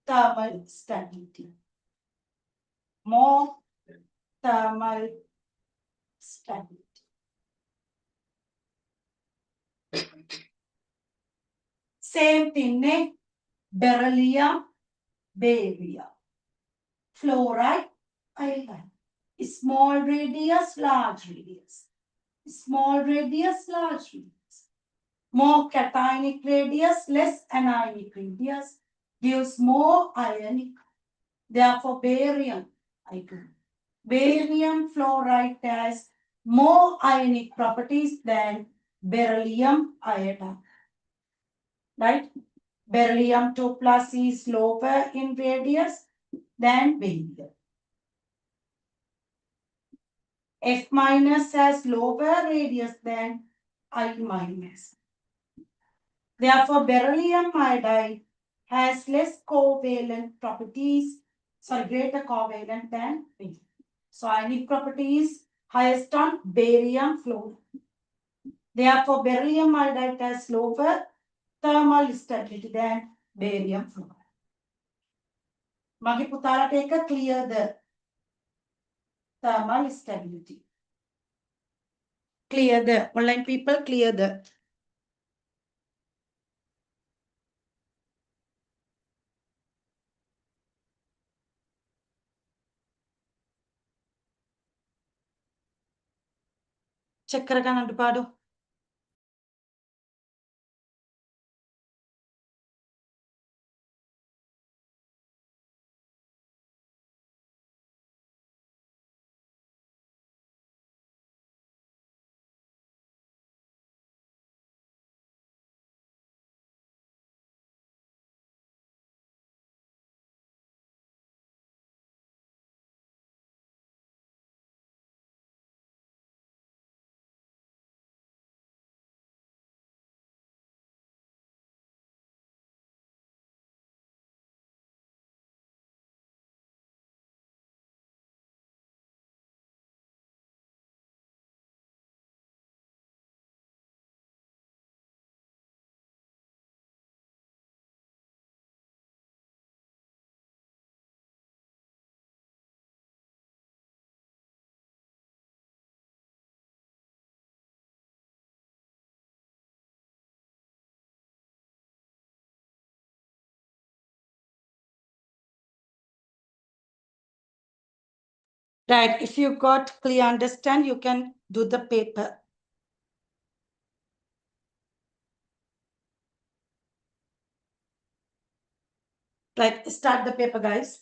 thermal stability. More thermal stability. Same thing, ne? Beryllium, barium. Fluoride, iodine. Small radius, large radius. Small radius, large radius. More cationic radius, less anionic radius gives more ionic. Therefore, barium, barium fluoride has more ionic properties than beryllium iodide. Right? Beryllium 2 plus is lower in radius than barium. F minus has lower radius than I minus. Therefore, beryllium iodide has less covalent properties, greater covalent than barium. So, ionic properties highest on barium fluoride. Therefore, beryllium iodide has lower thermal stability than barium fluoride. Mage putala take a clear the thermal stability. Clear the online people, clear the. చక్కరగా నంటు పాడు. Right. If you got clear understand, you can do the paper. Right. Start the paper, guys.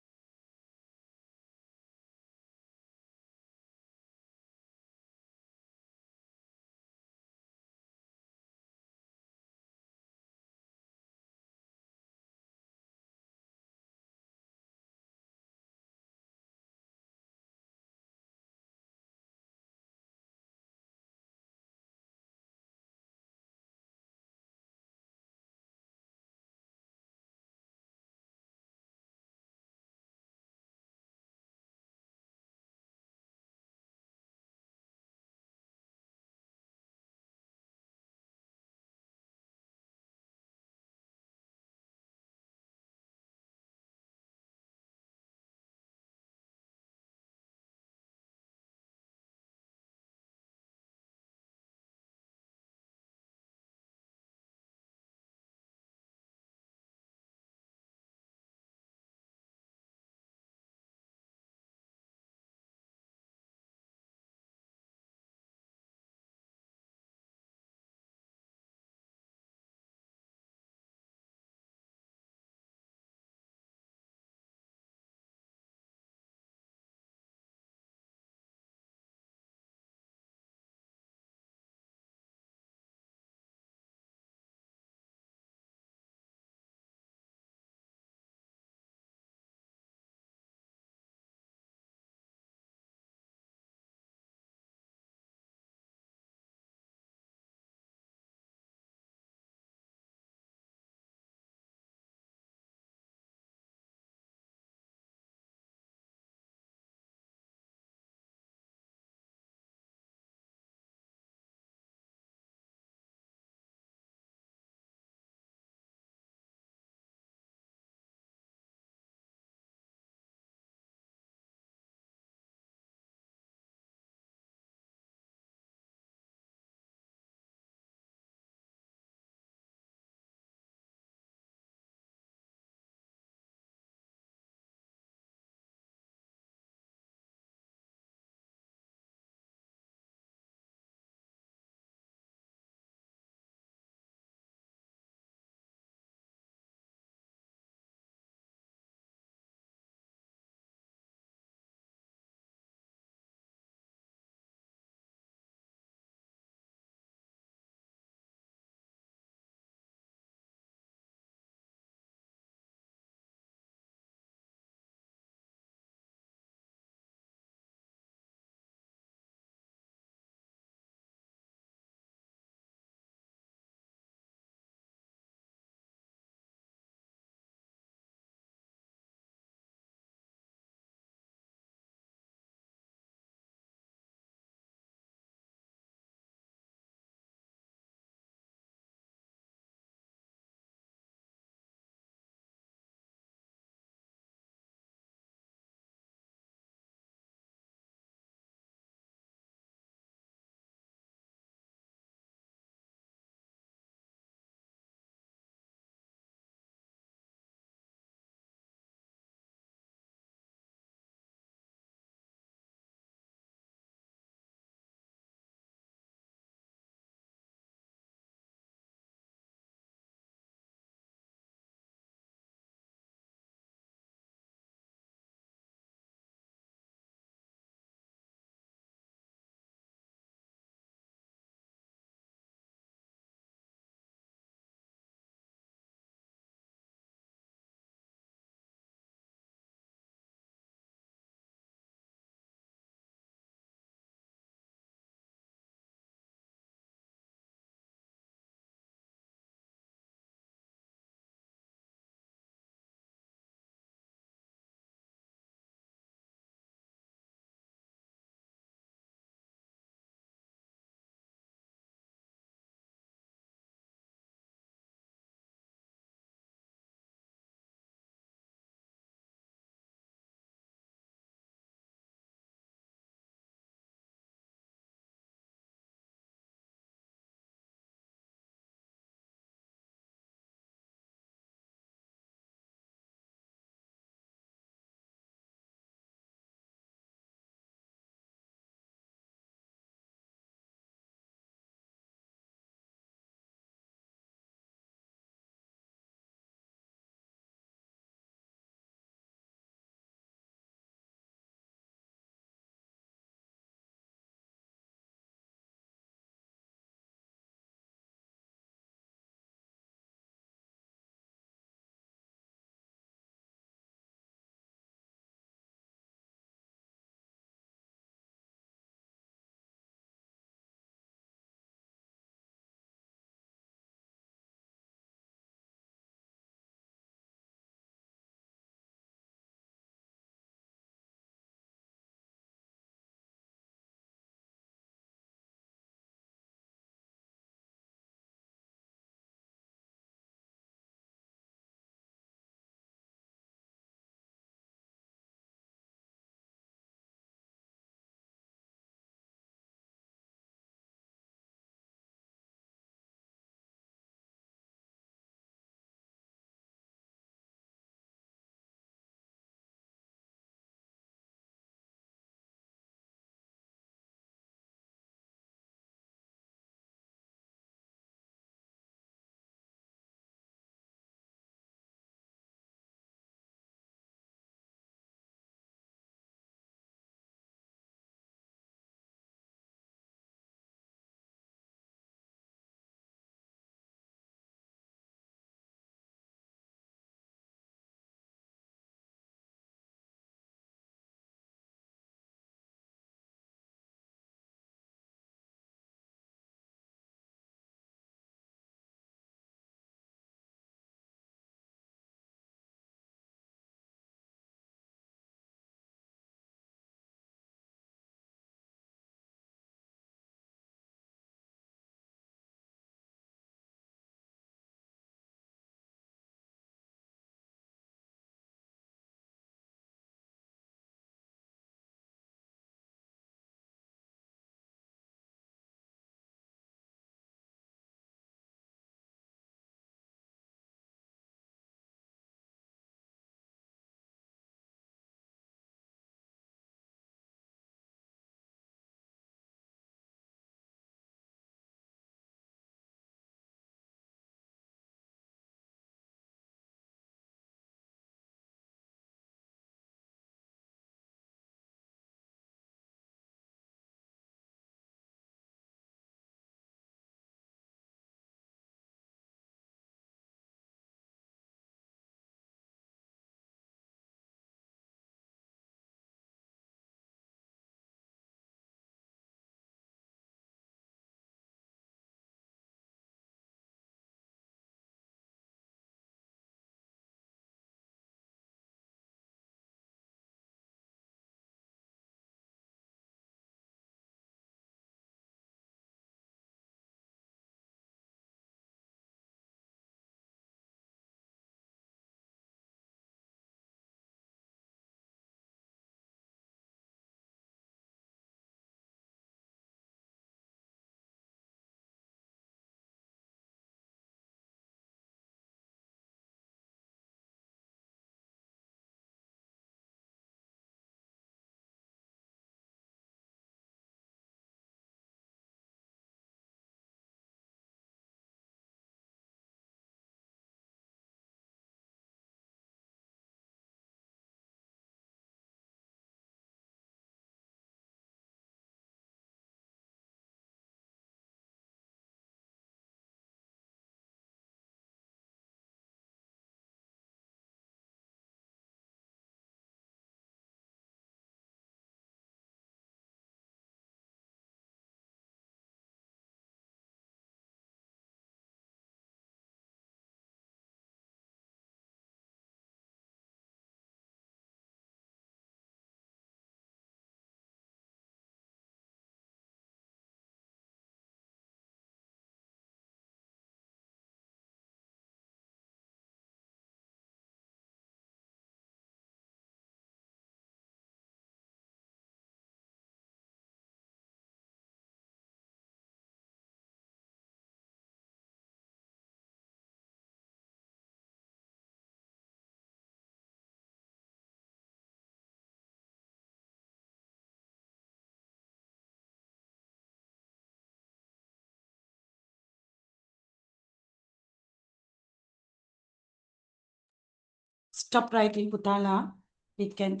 Stop writing, Putala. We can.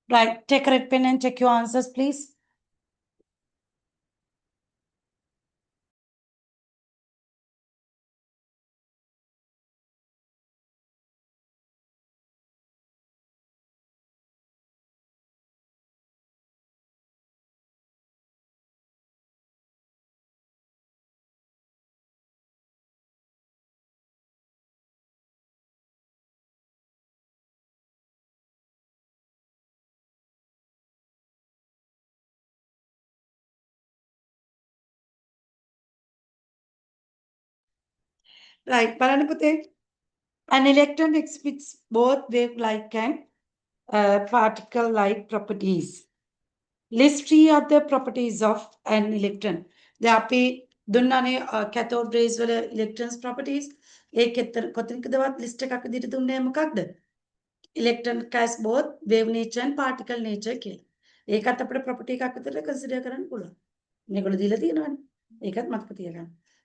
Right, take a red pen and check your answers, please. Right, Paranapute. An electron exhibits both wave-like and particle-like properties. List 3 other properties of an electron. The cathode rays were electrons properties. List electron has both wave nature and particle nature. property consider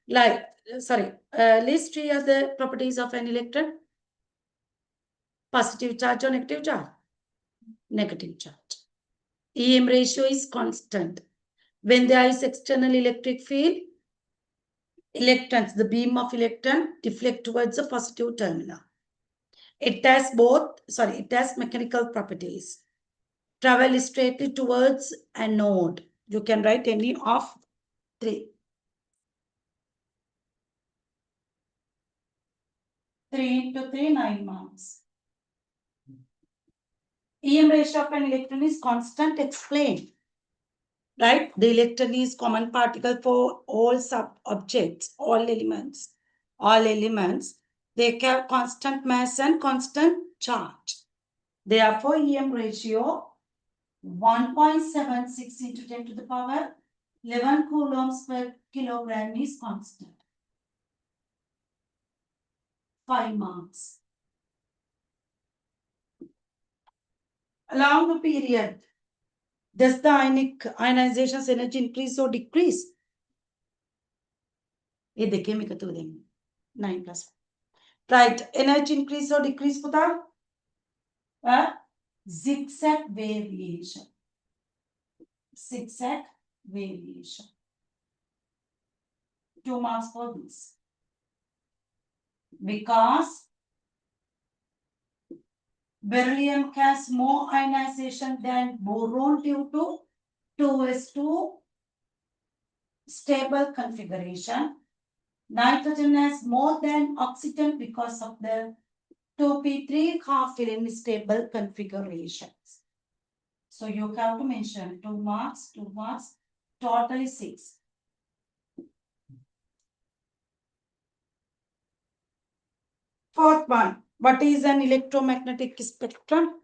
like, sorry, list 3 other properties of an electron. Positive charge or negative charge? Negative charge. EM ratio is constant. When there is external electric field, electrons, the beam of electron deflect towards the positive terminal. It has mechanical properties. Travel straightly towards a node. You can write any of 3. 3 into 3, 9 marks. EM ratio of an electron is constant. Explain. Right? The electron is common particle for all sub-objects, all elements. All elements, they have constant mass and constant charge. Therefore, EM ratio 1.76 into 10 to the power 11 coulombs per kilogram is constant. 5 marks. Along the period, does the ionization energy increase or decrease? 9 plus. Right, energy increase or decrease, Puta? Zigzag variation. Zigzag variation. 2 marks for this. Because beryllium has more ionization than boron due to 2s2 stable configuration. Nitrogen has more than oxygen because of the 2p3 half stable configurations. So you have to mention 2 marks, total 6. Fourth one, what is an electromagnetic spectrum?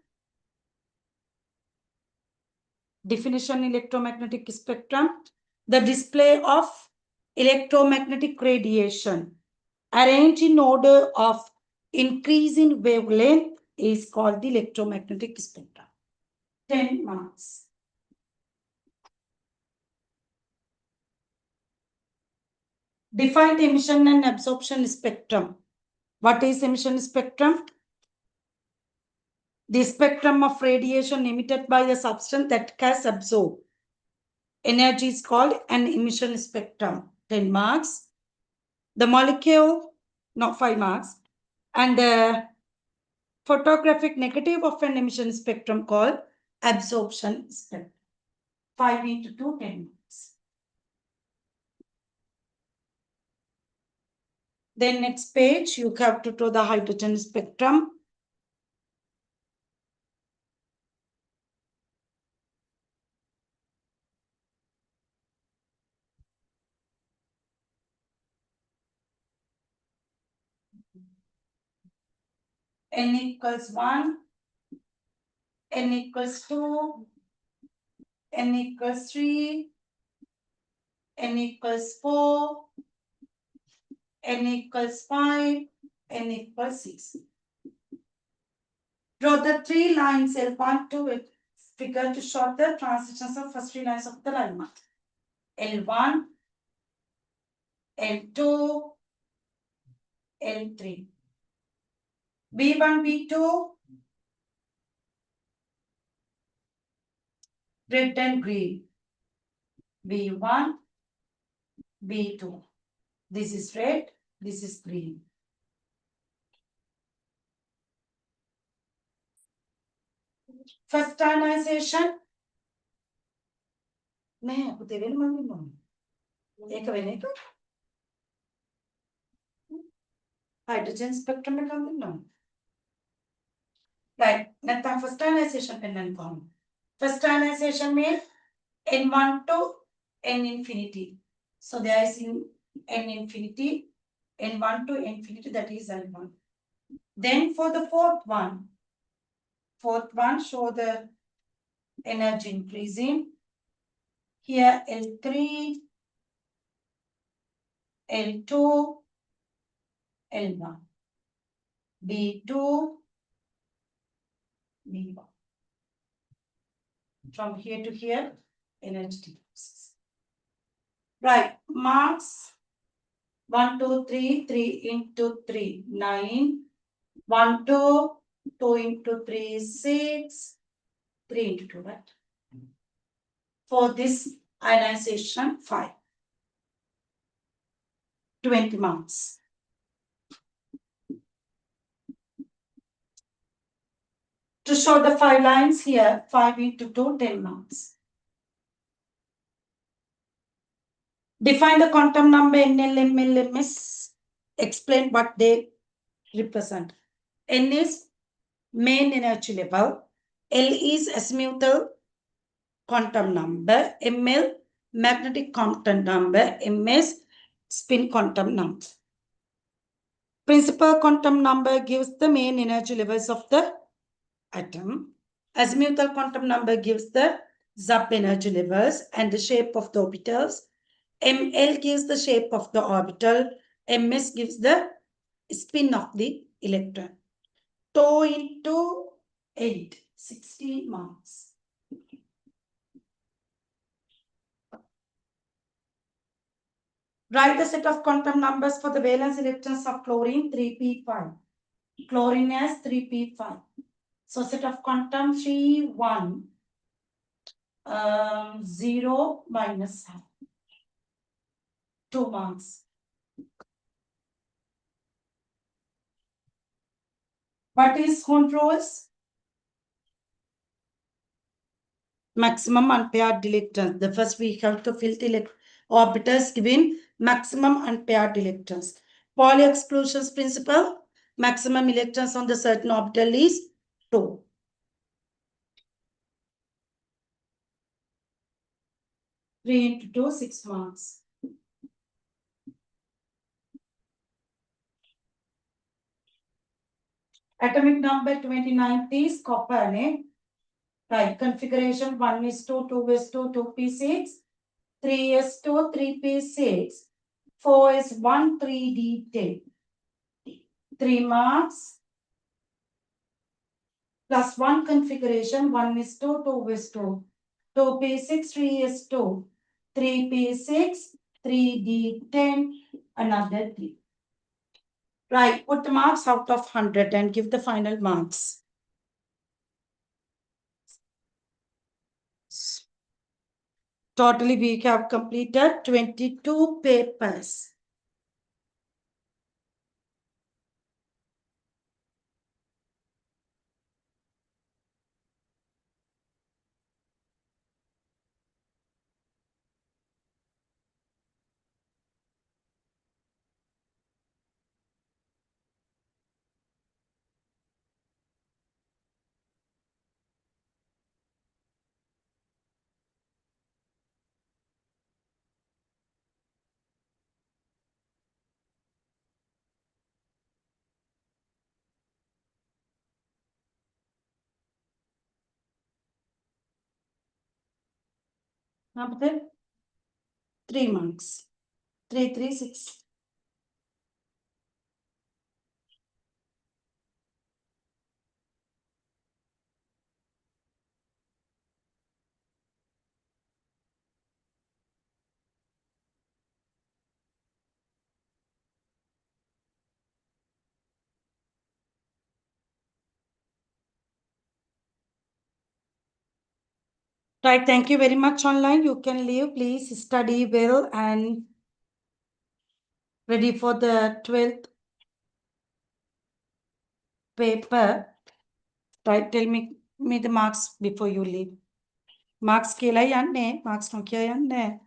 Definition: electromagnetic spectrum, the display of electromagnetic radiation arranged in order of increasing wavelength is called the electromagnetic spectrum. 10 marks. Define emission and absorption spectrum. What is emission spectrum? The spectrum of radiation emitted by the substance that has absorbed energy is called an emission spectrum. 10 marks. The molecule, not 5 marks. And the photographic negative of an emission spectrum called absorption spectrum. 5 into 2, 10 marks. Then next page, you have to draw the hydrogen spectrum. N equals 1, N equals 2, N equals 3, N equals 4, N equals 5, N equals 6. Draw the 3 lines L1 to it. Figure to show the transitions of first 3 lines of the line. L1, L2, L3. B1, B2, red and green. B1, B2. This is red, this is green. First ionization. නෑ පුතේ වෙන මං ඒක වෙන එක. Hydrogen spectrum එක හඳුන්වන්න. Right. නැත්නම් first ionization පෙන්වන්න කොහොමද? First ionization means N1 to N infinity. So there is in N infinity, N1 to infinity, that is N1. Then for the fourth one show the energy increasing. Here L3, L2, L1, B2, B1. From here to here, energy decreases. Right, marks 1, 2, 3, 3 into 3, 9. 1, 2, 2 into 3, 6, 3 into 2, right? For this ionization, 5. 20 marks. To show the 5 lines here, 5 into 2, 10 marks. Define the quantum number NL, MS. Explain what they represent. N is main energy level. L is azimuthal quantum number. ML magnetic quantum number. MS spin quantum number. Principal quantum number gives the main energy levels of the atom. Azimuthal quantum number gives the ZAP energy levels and the shape of the orbitals. ML gives the shape of the orbital. MS gives the spin of the electron. 2 into 8, 60 marks. Write the set of quantum numbers for the valence electrons of chlorine 3p5. Chlorine has 3p5. So set of quantum 3, 1, 0, minus 2 marks. What is Hund rules? Maximum unpaired electrons. The first we have to fill the orbitals giving maximum unpaired electrons. Pauli exclusion principle. Maximum electrons on the certain orbital is 2. Three into 2, 6 marks. Atomic number 29 is copper. Right, configuration 1 is 2, 2 is 2, 2p6, 3 is 2, 3p6, 4 is 1, 3d10. 3 marks. Plus 1 configuration 1 is 2, 2 is 2, 2p6, 3 is 2, 3p6, 3d10, another 3. Right, put the marks out of 100 and give the final marks. Totally, we have completed 22 papers. Number 3 marks. 3, 3, 6. Right, thank you very much online. You can leave. Please study well and ready for the 12th paper. Right, tell me the marks before you leave. Marks kila yanne, marks no kya yanne.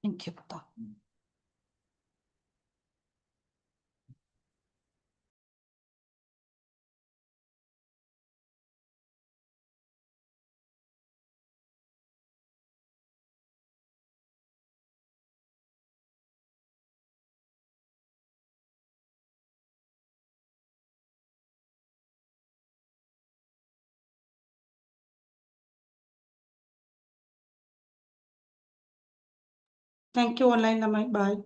Thank you, Pata. Thank you online, Namai. Bye.